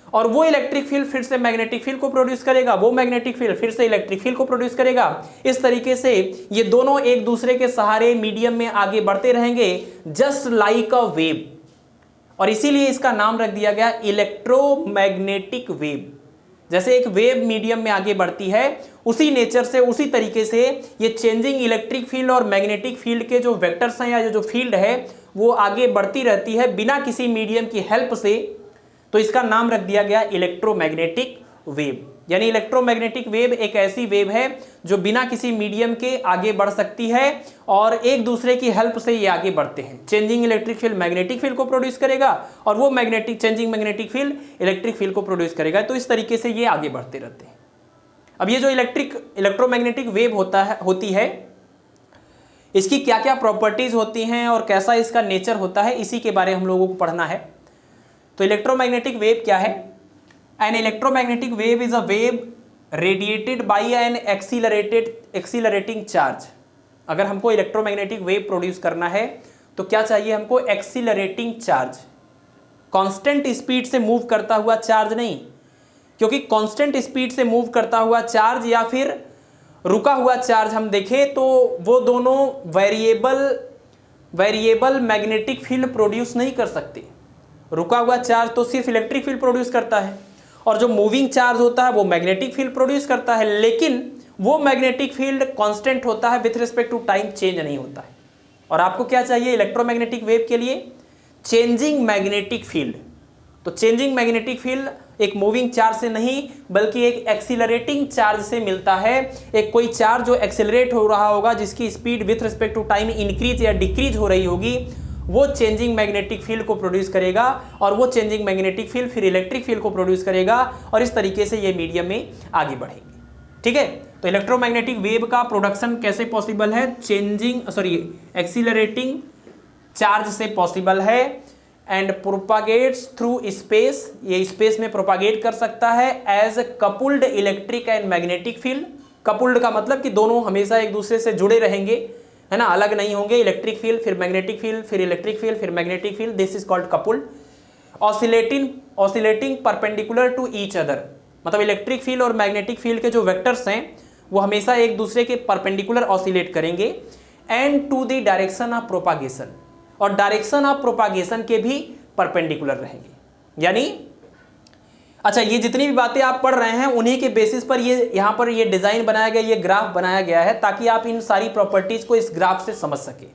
और वो इलेक्ट्रिक फील्ड फिर से मैग्नेटिक फील्ड को प्रोड्यूस करेगा, वो मैग्नेटिक फील्ड फिर से इलेक्ट्रिक फील्ड को प्रोड्यूस करेगा। इस तरीके से ये दोनों एक दूसरे के सहारे मीडियम में आगे बढ़ते रहेंगे, जस्ट लाइक अ वेव, और इसीलिए इसका नाम रख दिया गया इलेक्ट्रोमैग्नेटिक वेव। जैसे एक वेव मीडियम में आगे बढ़ती है उसी नेचर से, उसी तरीके से ये चेंजिंग इलेक्ट्रिक फील्ड और मैग्नेटिक फील्ड के जो वेक्टर्स हैं या जो फील्ड है वो आगे बढ़ती रहती है बिना किसी मीडियम की हेल्प से। तो इसका नाम रख दिया गया इलेक्ट्रोमैग्नेटिक वेव। यानी इलेक्ट्रोमैग्नेटिक वेव एक ऐसी वेव है जो बिना किसी मीडियम के आगे बढ़ सकती है और एक दूसरे की हेल्प से ये आगे बढ़ते हैं। Changing electric field magnetic field को प्रोड्यूस करेगा और वो changing magnetic field electric field को प्रोड्यूस करेगा। तो इस तरीके से ये आगे बढ़ते रहते हैं। अब ये जो इलेक्ट्रोमैग्नेटिक वेव होती है, इसकी क्या क्या प्रॉपर्टीज होती हैं और कैसा इसका नेचर होता है, इसी के बारे में हम लोगों को पढ़ना है। तो इलेक्ट्रोमैग्नेटिक वेव क्या है? An electromagnetic wave is a wave radiated by an accelerating charge. अगर हमको इलेक्ट्रोमैग्नेटिक वेव प्रोड्यूस करना है तो क्या चाहिए हमको? एक्सीलरेटिंग चार्ज, कांस्टेंट स्पीड से मूव करता हुआ चार्ज नहीं, क्योंकि कांस्टेंट स्पीड से मूव करता हुआ चार्ज या फिर रुका हुआ चार्ज हम देखें तो वो दोनों वेरिएबल मैग्नेटिक फील्ड प्रोड्यूस नहीं कर सकते। रुका हुआ चार्ज तो सिर्फ इलेक्ट्रिक फील्ड प्रोड्यूस करता है, और जो मूविंग चार्ज होता है वो मैग्नेटिक फील्ड प्रोड्यूस करता है, लेकिन वो मैग्नेटिक फील्ड कांस्टेंट होता है, with respect to time change नहीं होता है। और आपको क्या चाहिए इलेक्ट्रोमैग्नेटिक वेव के लिए? Changing magnetic field. तो चेंजिंग मैग्नेटिक फील्ड एक मूविंग चार्ज से नहीं बल्कि एक एक्सीलरेटिंग चार्ज से मिलता है। एक कोई चार्ज जो एक्सेलरेट हो रहा होगा, जिसकी speed with respect to time increase या डिक्रीज हो रही होगी, वो चेंजिंग मैग्नेटिक फील्ड को प्रोड्यूस करेगा, और वो चेंजिंग मैग्नेटिक फील्ड फिर इलेक्ट्रिक फील्ड को प्रोड्यूस करेगा, और इस तरीके से ये मीडियम में आगे बढ़ेंगे। ठीक है, तो इलेक्ट्रोमैग्नेटिक वेव का प्रोडक्शन कैसे पॉसिबल है? एक्सीलरेटिंग चार्ज से पॉसिबल है, एंड प्रोपागेट्स थ्रू स्पेस, ये स्पेस में प्रोपागेट कर सकता है as coupled electric and magnetic field. Coupled का मतलब कि दोनों हमेशा एक दूसरे से जुड़े रहेंगे, है ना, अलग नहीं होंगे। इलेक्ट्रिक फील्ड फिर मैग्नेटिक फील्ड फिर इलेक्ट्रिक फील्ड फिर magnetic field, this is called coupled. Oscillating perpendicular to each other, मतलब इलेक्ट्रिक फील्ड और मैग्नेटिक फील्ड के जो वेक्टर्स हैं वो हमेशा एक दूसरे के परपेंडिकुलर ऑसिलेट करेंगे, and to the direction of propagation, और डायरेक्शन ऑफ प्रोपागेशन के भी परपेंडिकुलर रहेंगे। यानी अच्छा, ये जितनी भी बातें आप पढ़ रहे हैं उन्हीं के बेसिस पर ये यहाँ पर ये डिजाइन बनाया गया, ये ग्राफ बनाया गया है, ताकि आप इन सारी प्रॉपर्टीज को इस ग्राफ से समझ सके।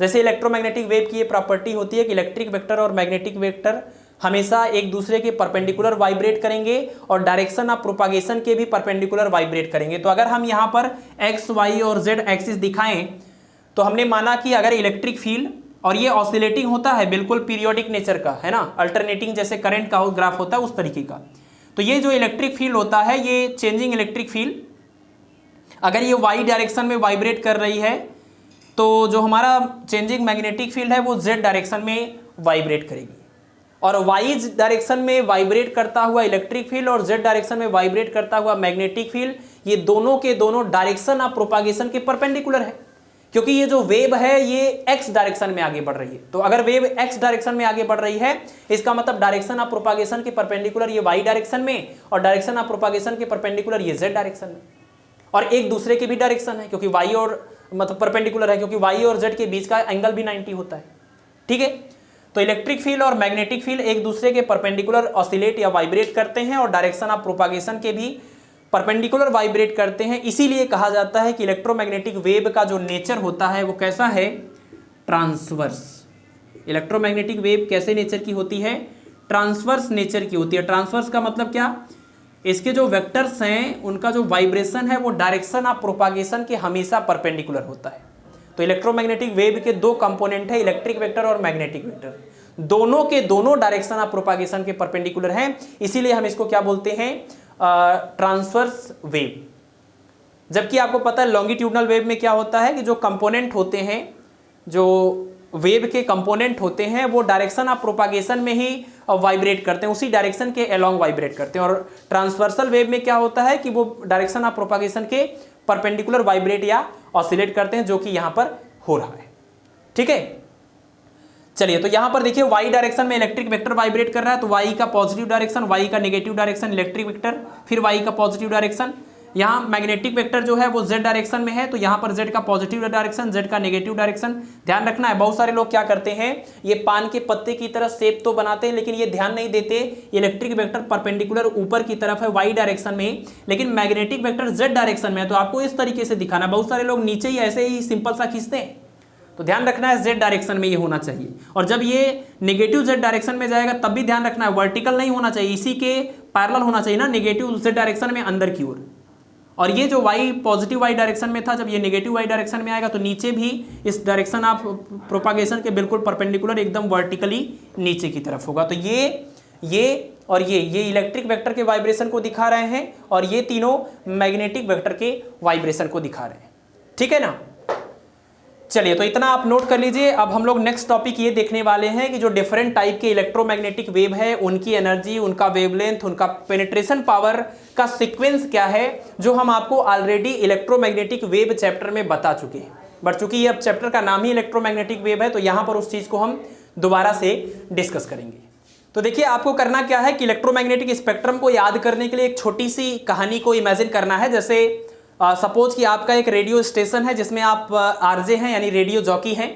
जैसे इलेक्ट्रोमैग्नेटिक वेव की ये प्रॉपर्टी होती है कि इलेक्ट्रिक वेक्टर और मैग्नेटिक वेक्टर हमेशा एक दूसरे के परपेंडिकुलर वाइब्रेट करेंगे, और डायरेक्शन ऑफ प्रोपागेशन के भी परपेंडिकुलर वाइब्रेट करेंगे। तो अगर हम यहाँ पर एक्स, वाई और जेड एक्सिस दिखाएं तो हमने माना कि अगर इलेक्ट्रिक फील्ड, और ये ऑसिलेटिंग होता है, बिल्कुल पीरियोडिक नेचर का, है ना, अल्टरनेटिंग जैसे करंट का ग्राफ होता है उस तरीके का। तो ये जो इलेक्ट्रिक फील्ड होता है, ये चेंजिंग इलेक्ट्रिक फील्ड, अगर ये वाई डायरेक्शन में वाइब्रेट कर रही है तो जो हमारा चेंजिंग मैग्नेटिक फील्ड है वो जेड डायरेक्शन में वाइब्रेट करेगी, और वाई डायरेक्शन में वाइब्रेट करता हुआ इलेक्ट्रिक फील्ड और जेड डायरेक्शन में वाइब्रेट करता हुआ मैग्नेटिक फील्ड, ये दोनों के दोनों डायरेक्शन ऑफ प्रोपागेशन के परपेंडिकुलर है, क्योंकि ये जो वेव है ये एक्स डायरेक्शन में आगे बढ़ रही है। तो अगर वेव एक्स डायरेक्शन में आगे बढ़ रही है, इसका मतलब डायरेक्शन ऑफ प्रोपागेशन के परपेंडिकुलर ये वाई डायरेक्शन में, और डायरेक्शन ऑफ प्रोपागेशन के परपेंडिकुलर ये जेड डायरेक्शन में, और एक दूसरे के भी डायरेक्शन है, क्योंकि वाई और मतलब परपेंडिकुलर है, क्योंकि वाई और जेड के बीच का एंगल भी 90 होता है। ठीक है, तो इलेक्ट्रिक फील्ड और मैग्नेटिक फील्ड एक दूसरे के परपेंडिकुलर ऑसिलेट या वाइब्रेट करते हैं, और डायरेक्शन ऑफ प्रोपागेशन के भी परपेंडिकुलर वाइब्रेट करते हैं। इसीलिए कहा जाता है कि इलेक्ट्रोमैग्नेटिक वेव का जो नेचर होता है वो कैसा है? ट्रांसवर्स। इलेक्ट्रोमैग्नेटिक वेव कैसे नेचर की होती है? ट्रांसवर्स नेचर की होती है। ट्रांसवर्स का मतलब क्या? इसके जो वेक्टर्स हैं उनका जो वाइब्रेशन है वो डायरेक्शन ऑफ प्रोपागेशन के हमेशा परपेंडिकुलर होता है। तो इलेक्ट्रोमैग्नेटिक वेव के दो कंपोनेंट है, इलेक्ट्रिक वेक्टर और मैग्नेटिक वेक्टर, दोनों के दोनों डायरेक्शन ऑफ प्रोपागेशन के परपेंडिकुलर हैं। इसीलिए हम इसको क्या बोलते हैं? Transverse wave. जबकि आपको पता है लॉन्गिट्यूडनल वेव में क्या होता है कि जो कंपोनेंट होते हैं, जो वेव के कंपोनेंट होते हैं, वो डायरेक्शन ऑफ प्रोपागेशन में ही वाइब्रेट करते हैं, उसी डायरेक्शन के अलोंग वाइब्रेट करते हैं। और ट्रांसवर्सल वेव में क्या होता है कि वो डायरेक्शन ऑफ प्रोपागेशन के परपेंडिकुलर वाइब्रेट या ऑसिलेट करते हैं, जो कि यहां पर हो रहा है। ठीक है, चलिए, तो यहां पर देखिए वाई डायरेक्शन में इलेक्ट्रिक वेक्टर वाइब्रेट कर रहा है, तो वाई का पॉजिटिव डायरेक्शन, वाई का नेगेटिव डायरेक्शन इलेक्ट्रिक वेक्टर, फिर वाई का पॉजिटिव डायरेक्शन। यहाँ मैग्नेटिक वेक्टर जो है वो जेड डायरेक्शन में है, तो यहाँ पर जेड का पॉजिटिव डायरेक्शन, जेड का नेगेटिव डायरेक्शन। ध्यान रखना है, बहुत सारे लोग क्या करते हैं, ये पान के पत्ते की तरह शेप तो बनाते हैं, लेकिन ये ध्यान नहीं देते इलेक्ट्रिक वेक्टर परपेंडिकुलर ऊपर की तरफ है वाई डायरेक्शन में, लेकिन मैग्नेटिक वेक्टर जेड डायरेक्शन में है। तो आपको इस तरीके से दिखाना, बहुत सारे लोग नीचे ही ऐसे ही सिंपल सा खींचते हैं, तो ध्यान रखना है जेड डायरेक्शन में ये होना चाहिए। और जब ये नेगेटिव जेड डायरेक्शन में जाएगा तब भी ध्यान रखना है वर्टिकल नहीं होना चाहिए, इसी के पैरेलल होना चाहिए ना, नेगेटिव जेड डायरेक्शन में अंदर की ओर। और ये जो वाई पॉजिटिव वाई डायरेक्शन में था, जब ये नेगेटिव वाई डायरेक्शन में आएगा तो नीचे भी इस डायरेक्शन ऑफ प्रोपागेशन के बिल्कुल परपेंडिकुलर एकदम वर्टिकली नीचे की तरफ होगा। तो ये और ये इलेक्ट्रिक वेक्टर के वाइब्रेशन को दिखा रहे हैं, और ये तीनों मैग्नेटिक वेक्टर के वाइब्रेशन को दिखा रहे हैं। ठीक है ना, चलिए, तो इतना आप नोट कर लीजिए। अब हम लोग नेक्स्ट टॉपिक ये देखने वाले हैं कि जो डिफरेंट टाइप के इलेक्ट्रोमैग्नेटिक वेव है, उनकी एनर्जी, उनका वेवलेंथ, उनका पेनिट्रेशन पावर का सीक्वेंस क्या है, जो हम आपको ऑलरेडी इलेक्ट्रोमैग्नेटिक वेव चैप्टर में बता चुके हैं। बट चूंकि ये अब चैप्टर का नाम ही इलेक्ट्रोमैग्नेटिक वेव है, तो यहाँ पर उस चीज़ को हम दोबारा से डिस्कस करेंगे। तो देखिए, आपको करना क्या है कि इलेक्ट्रोमैग्नेटिक स्पेक्ट्रम को याद करने के लिए एक छोटी सी कहानी को इमेजिन करना है। जैसे सपोज कि आपका एक रेडियो स्टेशन है जिसमें आप आरजे हैं यानी रेडियो जॉकी हैं,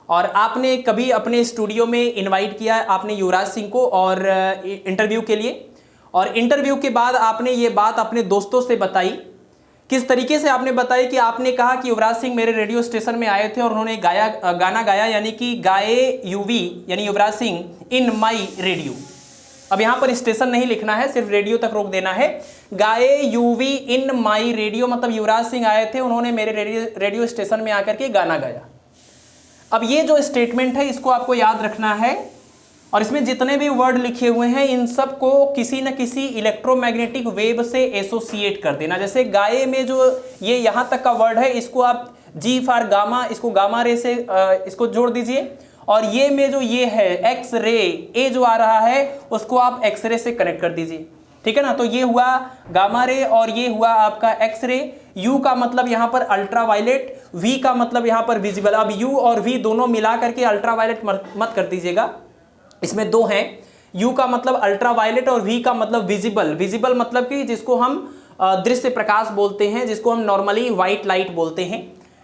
और आपने कभी अपने स्टूडियो में इनवाइट किया आपने युवराज सिंह को और इंटरव्यू के लिए, और इंटरव्यू के बाद आपने ये बात अपने दोस्तों से बताई। किस तरीके से आपने बताई कि आपने कहा कि युवराज सिंह मेरे रेडियो स्टेशन में आए थे और उन्होंने गाना गाया, यानी कि गाए यूवी यानी युवराज सिंह इन माई रेडियो। अब यहाँ पर स्टेशन नहीं लिखना है, सिर्फ रेडियो तक रोक देना है। गाए यूवी इन माई रेडियो मतलब युवराज सिंह आए थे, उन्होंने मेरे रेडियो स्टेशन में आकर के गाना गाया। अब ये जो स्टेटमेंट है इसको आपको याद रखना है, और इसमें जितने भी वर्ड लिखे हुए हैं इन सब को किसी न किसी इलेक्ट्रोमैग्नेटिक वेव से एसोसिएट कर देना। जैसे गाए में जो ये यहाँ तक का वर्ड है इसको आप जी फॉर गामा, इसको गामा रे से इसको जोड़ दीजिए, और ये में जो ये है एक्स रे, ए जो आ रहा है उसको आप एक्स रे से कनेक्ट कर दीजिए, ठीक है ना। तो ये हुआ गामा रे और ये हुआ आपका एक्स रे। यू का मतलब यहाँ पर अल्ट्रा वायलेट, वी का मतलब यहाँ पर विजिबल। अब यू और वी दोनों मिला करके अल्ट्रा वायलेट मत कर दीजिएगा, इसमें दो हैं। यू का मतलब अल्ट्रा वायलेट और वी का मतलब विजिबल। विजिबल मतलब कि जिसको हम दृश्य प्रकाश बोलते हैं, जिसको हम नॉर्मली व्हाइट लाइट बोलते हैं,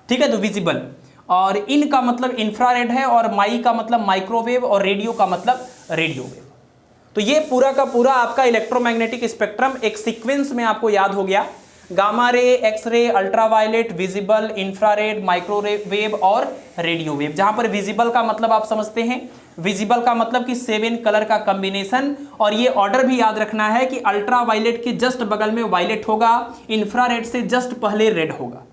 ठीक है, तो विजिबल। और इन का मतलब इंफ्रारेड है, और माई का मतलब माइक्रोवेव, और रेडियो का मतलब रेडियो वेव। तो ये पूरा का पूरा आपका इलेक्ट्रोमैग्नेटिक स्पेक्ट्रम एक सीक्वेंस में आपको याद हो गया। Gamma ray, X ray, ultraviolet, visible, infrared, microwave और रेडियो वेव। जहां पर विजिबल का मतलब आप समझते हैं, विजिबल का मतलब कि 7 कलर का कॉम्बिनेशन, और ये ऑर्डर भी याद रखना है कि अल्ट्रावायलेट के जस्ट बगल में वायलेट होगा, इंफ्रारेड से जस्ट पहले रेड होगा,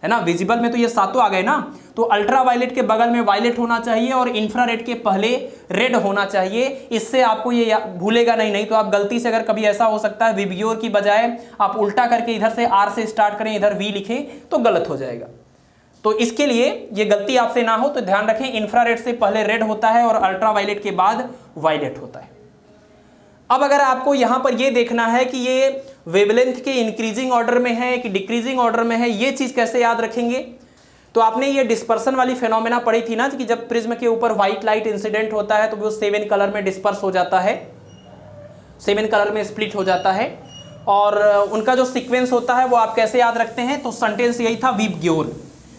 है ना। विजिबल में तो ये सातों आ गए ना, तो अल्ट्रावायलेट के बगल में वायलेट होना चाहिए और इंफ्रारेड के पहले रेड होना चाहिए। इससे आपको ये भूलेगा नहीं तो आप गलती से, अगर कभी ऐसा हो सकता है विबग्योर की बजाय आप उल्टा करके इधर से आर से स्टार्ट करें, इधर वी लिखें तो गलत हो जाएगा। तो इसके लिए ये गलती आपसे ना हो तो ध्यान रखें, इंफ्रारेड से पहले रेड होता है और अल्ट्रावायलेट के बाद वायलेट होता है। अब अगर आपको यहां पर ये देखना है कि ये वेवलेंथ के इंक्रीजिंग ऑर्डर में है कि डिक्रीजिंग ऑर्डर में है, ये चीज कैसे याद रखेंगे, तो आपने ये डिस्पर्सन वाली फेनोमेना पढ़ी थी ना, कि जब प्रिज्म के ऊपर व्हाइट लाइट इंसिडेंट होता है तो वो 7 कलर में डिस्पर्स हो जाता है, 7 कलर में स्प्लिट हो जाता है, और उनका जो सीक्वेंस होता है वो आप कैसे याद रखते हैं, तो सेंटेंस यही था, विबग्योर,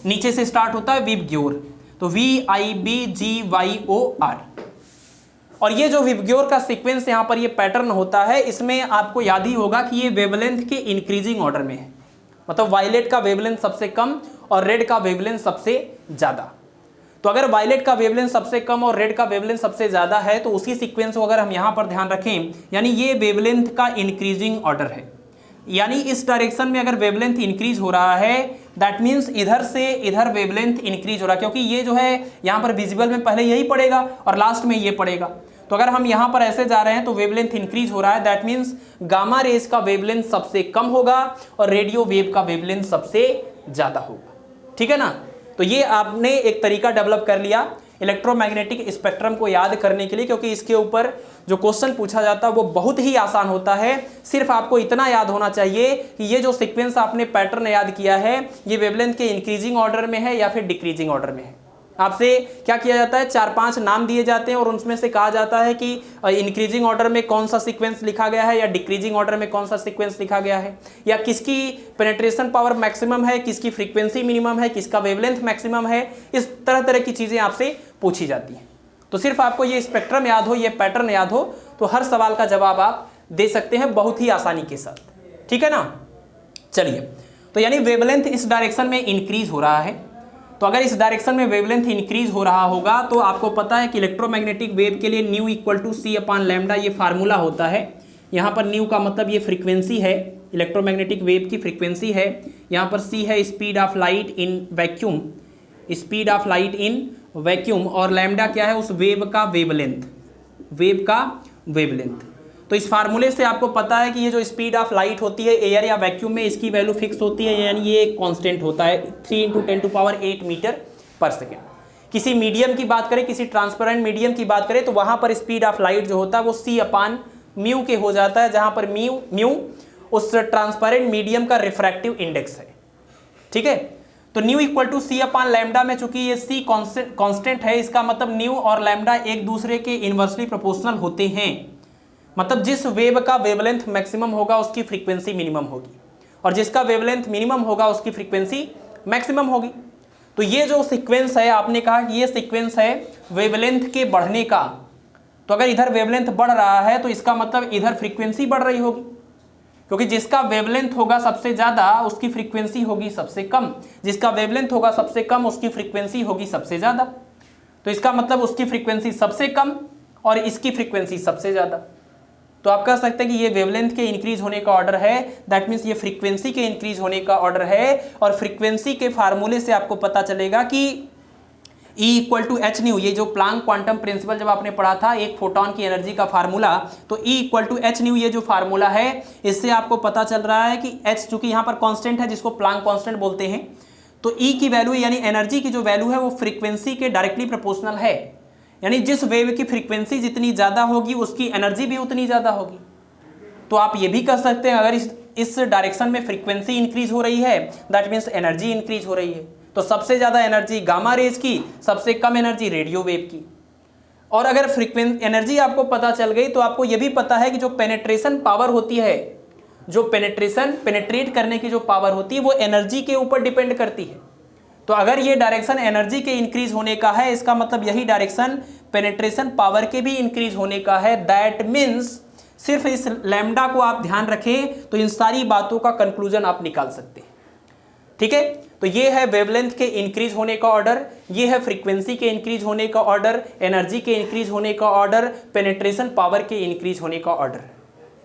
नीचे से स्टार्ट होता है विबग्योर, तो VIBGYOR। और ये जो विबग्योर का सीक्वेंस यहाँ पर ये पैटर्न होता है, इसमें आपको याद ही होगा कि ये वेवलेंथ के इंक्रीजिंग ऑर्डर में है, मतलब वायलेट का वेवलेंथ सबसे कम और रेड का वेवलेंथ सबसे ज्यादा। तो अगर वायलेट का वेवलेंथ सबसे कम और रेड का वेवलेंथ सबसे ज्यादा है तो उसी सीक्वेंस को अगर हम यहाँ पर ध्यान रखें, यानी ये वेवलेंथ का इंक्रीजिंग ऑर्डर है, यानी इस डायरेक्शन में अगर वेवलेंथ इंक्रीज हो रहा है दैट मीन्स इधर से इधर वेवलेंथ इंक्रीज हो रहा है, क्योंकि ये जो है यहाँ पर विजिबल में पहले यही पड़ेगा और लास्ट में ये पड़ेगा। तो अगर हम यहाँ पर ऐसे जा रहे हैं तो वेवलेंथ इंक्रीज हो रहा है, दैट मीन्स गामा रेज का वेवलेंथ सबसे कम होगा और रेडियो वेव का वेवलेंथ सबसे ज्यादा होगा, ठीक है ना। तो ये आपने एक तरीका डेवलप कर लिया इलेक्ट्रोमैग्नेटिक स्पेक्ट्रम को याद करने के लिए, क्योंकि इसके ऊपर जो क्वेश्चन पूछा जाता है वो बहुत ही आसान होता है। सिर्फ आपको इतना याद होना चाहिए कि ये जो सीक्वेंस आपने पैटर्न याद किया है ये वेवलेंथ के इंक्रीजिंग ऑर्डर में है या फिर डिक्रीजिंग ऑर्डर में है। आपसे क्या किया जाता है, 4-5 नाम दिए जाते हैं और उनमें से कहा जाता है कि इंक्रीजिंग ऑर्डर में कौन सा सीक्वेंस लिखा गया है या डिक्रीजिंग ऑर्डर में कौन सा सीक्वेंस लिखा गया है, या किसकी पेनिट्रेशन पावर मैक्सिमम है, किसकी फ्रीक्वेंसी मिनिमम है, किसका वेवलेंथ मैक्सिमम है। इस तरह की चीजें आपसे पूछी जाती हैं। तो सिर्फ आपको ये स्पेक्ट्रम याद हो, ये पैटर्न याद हो तो हर सवाल का जवाब आप दे सकते हैं बहुत ही आसानी के साथ, ठीक है ना। चलिए, तो यानी वेवलेंथ इस डायरेक्शन में इंक्रीज हो रहा है, तो अगर इस डायरेक्शन में वेवलेंथ इंक्रीज हो रहा होगा तो आपको पता है कि इलेक्ट्रोमैग्नेटिक वेव के लिए न्यू इक्वल टू C/λ ये फार्मूला होता है। यहाँ पर न्यू का मतलब ये फ्रीक्वेंसी है, इलेक्ट्रोमैग्नेटिक वेव की फ्रीक्वेंसी है। यहाँ पर C है speed of light in vacuum, speed of light in vacuum, और लैम्डा क्या है, उस वेव का वेवलेंथ, वेव का वेवलेंथ। तो इस फार्मूले से आपको पता है कि ये जो स्पीड ऑफ लाइट होती है एयर या वैक्यूम में, इसकी वैल्यू फिक्स होती है, यानी ये एक कांस्टेंट होता है 3 × 10⁸ मीटर पर सेकेंड। किसी मीडियम की बात करें, किसी ट्रांसपेरेंट मीडियम की बात करें तो वहां पर स्पीड ऑफ लाइट जो होता है वो C/μ के हो जाता है, जहां पर म्यू उस ट्रांसपेरेंट मीडियम का रिफ्रैक्टिव इंडेक्स है, ठीक है। तो न्यू इक्वल टू C/λ में चूंकि ये C कांस्टेंट है, इसका मतलब न्यू और लैम्डा एक दूसरे के इनवर्सली प्रोपोर्शनल होते हैं, मतलब जिस वेव का वेवलेंथ मैक्सिमम होगा उसकी फ्रीक्वेंसी मिनिमम होगी, और जिसका वेवलेंथ मिनिमम होगा उसकी फ्रीक्वेंसी मैक्सिमम होगी। तो ये जो सीक्वेंस है, आपने कहा कि ये सीक्वेंस है वेवलेंथ के बढ़ने का, तो अगर इधर वेवलेंथ बढ़ रहा है तो इसका मतलब इधर फ्रीक्वेंसी बढ़ रही होगी, क्योंकि जिसका वेवलेंथ होगा सबसे ज़्यादा उसकी फ्रीक्वेंसी होगी सबसे कम, जिसका वेवलेंथ होगा सबसे कम उसकी फ्रीक्वेंसी होगी सबसे ज़्यादा। तो इसका मतलब उसकी फ्रीक्वेंसी सबसे कम और इसकी फ्रीक्वेंसी सबसे ज़्यादा। तो आप कह सकते हैं कि ये वेवलेंथ के इंक्रीज होने का ऑर्डर है, दैट मीन्स ये फ्रीक्वेंसी के इंक्रीज होने का ऑर्डर है। और फ्रीक्वेंसी के फार्मूले से आपको पता चलेगा कि E equal to H nu, ये जो प्लांक क्वांटम प्रिंसिपल जब आपने पढ़ा था एक फोटोन की एनर्जी का फार्मूला, तो E equal to H nu ये जो फार्मूला है, इससे आपको पता चल रहा है कि H चूंकि यहाँ पर कांस्टेंट है जिसको प्लांक कांस्टेंट बोलते हैं, तो E की वैल्यू यानी एनर्जी की जो वैल्यू है वो फ्रीक्वेंसी के डायरेक्टली प्रोपोर्शनल है। यानी जिस वेव की फ्रीक्वेंसी जितनी ज़्यादा होगी उसकी एनर्जी भी उतनी ज़्यादा होगी। तो आप ये भी कह सकते हैं अगर इस डायरेक्शन में फ्रीक्वेंसी इंक्रीज हो रही है दैट मीन्स एनर्जी इंक्रीज हो रही है। तो सबसे ज़्यादा एनर्जी गामा रेज की, सबसे कम एनर्जी रेडियो वेव की। और अगर एनर्जी आपको पता चल गई तो आपको यह भी पता है कि जो पेनेट्रेशन पावर होती है, जो पेनेट्रेट करने की जो पावर होती है वो एनर्जी के ऊपर डिपेंड करती है। तो अगर ये डायरेक्शन एनर्जी के इंक्रीज होने का है, इसका मतलब यही डायरेक्शन पेनेट्रेशन पावर के भी इंक्रीज होने का है। दैट मीन्स सिर्फ इस लैम्डा को आप ध्यान रखें तो इन सारी बातों का कंक्लूजन आप निकाल सकते हैं। ठीक है, तो ये है वेवलेंथ के इंक्रीज होने का ऑर्डर, ये है फ्रीक्वेंसी के इंक्रीज होने का ऑर्डर, एनर्जी के इंक्रीज होने का ऑर्डर, पेनेट्रेशन पावर के इंक्रीज होने का ऑर्डर।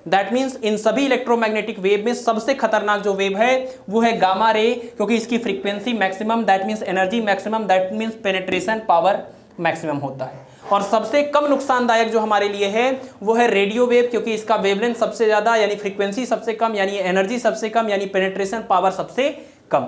दैट मीन्स इन सभी इलेक्ट्रोमैग्नेटिक वेव में सबसे खतरनाक जो वेव है वो है गामा रे, क्योंकि इसकी frequency maximum, that means energy maximum, that means penetration power maximum होता है। और सबसे कम नुकसानदायक जो हमारे लिए है वो है रेडियो वेव, क्योंकि इसका वेवलेंथ सबसे ज़्यादा यानी फ्रीक्वेंसी सबसे कम यानी एनर्जी सबसे कम यानी पेनेट्रेशन पावर सबसे कम।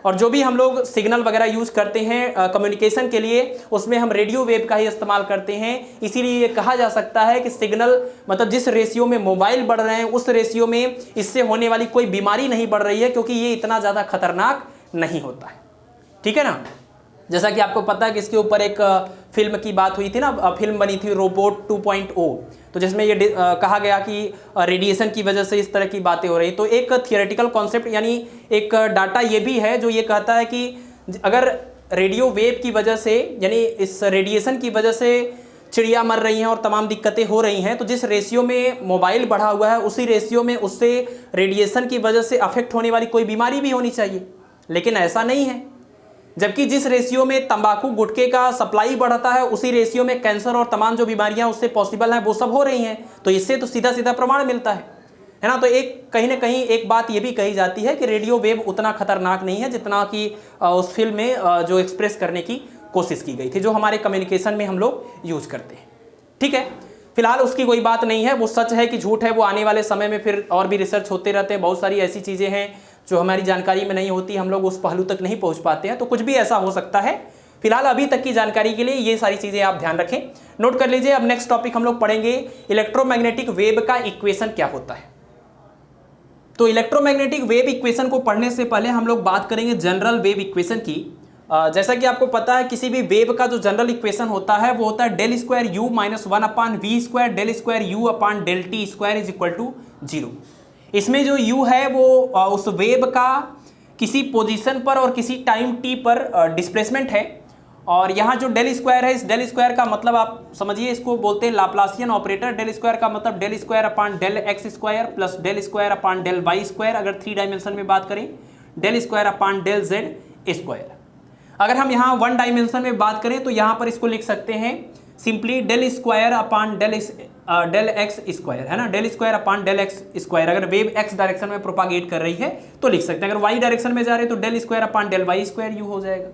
और जो भी हम लोग सिग्नल वगैरह यूज करते हैं कम्युनिकेशन के लिए उसमें हम रेडियो वेव का ही इस्तेमाल करते हैं। इसीलिए ये कहा जा सकता है कि सिग्नल मतलब जिस रेशियो में मोबाइल बढ़ रहे हैं उस रेशियो में इससे होने वाली कोई बीमारी नहीं बढ़ रही है, क्योंकि ये इतना ज़्यादा खतरनाक नहीं होता है। ठीक है ना, जैसा कि आपको पता है कि इसके ऊपर एक फिल्म की बात हुई थी ना, फिल्म बनी थी रोबोट 2.0, तो जिसमें ये कहा गया कि रेडिएशन की वजह से इस तरह की बातें हो रही। तो एक थियोरेटिकल कॉन्सेप्ट यानी एक डाटा ये भी है जो ये कहता है कि अगर रेडियो वेव की वजह से यानी इस रेडिएशन की वजह से चिड़िया मर रही हैं और तमाम दिक्कतें हो रही हैं, तो जिस रेशियो में मोबाइल बढ़ा हुआ है उसी रेशियो में उससे रेडिएशन की वजह से अफेक्ट होने वाली कोई बीमारी भी होनी चाहिए, लेकिन ऐसा नहीं है। जबकि जिस रेशियो में तंबाकू गुटखे का सप्लाई बढ़ता है उसी रेशियो में कैंसर और तमाम जो बीमारियां उससे पॉसिबल हैं वो सब हो रही हैं। तो इससे तो सीधा सीधा प्रमाण मिलता है ना। तो एक कहीं ना कहीं एक बात ये भी कही जाती है कि रेडियो वेव उतना खतरनाक नहीं है जितना कि उस फिल्म में जो एक्सप्रेस करने की कोशिश की गई थी, जो हमारे कम्युनिकेशन में हम लोग यूज करते हैं। ठीक है, फिलहाल उसकी कोई बात नहीं है, वो सच है कि झूठ है वो आने वाले समय में फिर और भी रिसर्च होते रहते हैं। बहुत सारी ऐसी चीज़ें हैं जो हमारी जानकारी में नहीं होती, हम लोग उस पहलू तक नहीं पहुंच पाते हैं, तो कुछ भी ऐसा हो सकता है। फिलहाल अभी तक की जानकारी के लिए ये सारी चीज़ें आप ध्यान रखें, नोट कर लीजिए। अब नेक्स्ट टॉपिक हम लोग पढ़ेंगे इलेक्ट्रोमैग्नेटिक वेव का इक्वेशन क्या होता है। तो इलेक्ट्रोमैग्नेटिक वेव इक्वेशन को पढ़ने से पहले हम लोग बात करेंगे जनरल वेव इक्वेशन की। जैसा कि आपको पता है किसी भी वेव का जो जनरल इक्वेशन होता है वो होता है del square U minus 1/v square del square U upon del T square is equal to 0। इसमें जो u है वो उस वेव का किसी पोजीशन पर और किसी टाइम t पर डिस्प्लेसमेंट है, और यहाँ जो डेल स्क्वायर है, इस डेल स्क्वायर का मतलब आप समझिए इसको बोलते हैं लाप्लासियन ऑपरेटर। डेल स्क्वायर का मतलब del square upon del X square plus del square upon del Y square, अगर 3 डायमेंशन में बात करें del square upon del Z square. अगर हम यहाँ 1 डायमेंशन में बात करें तो यहाँ पर इसको लिख सकते हैं simply del square upon del X square, है ना, del square upon del X square. अगर वेव एक्स डायरेक्शन में प्रोपागेट कर रही है तो लिख सकते हैं, अगर वाई डायरेक्शन में जा रहे हैं तो del square upon del Y square U हो जाएगा।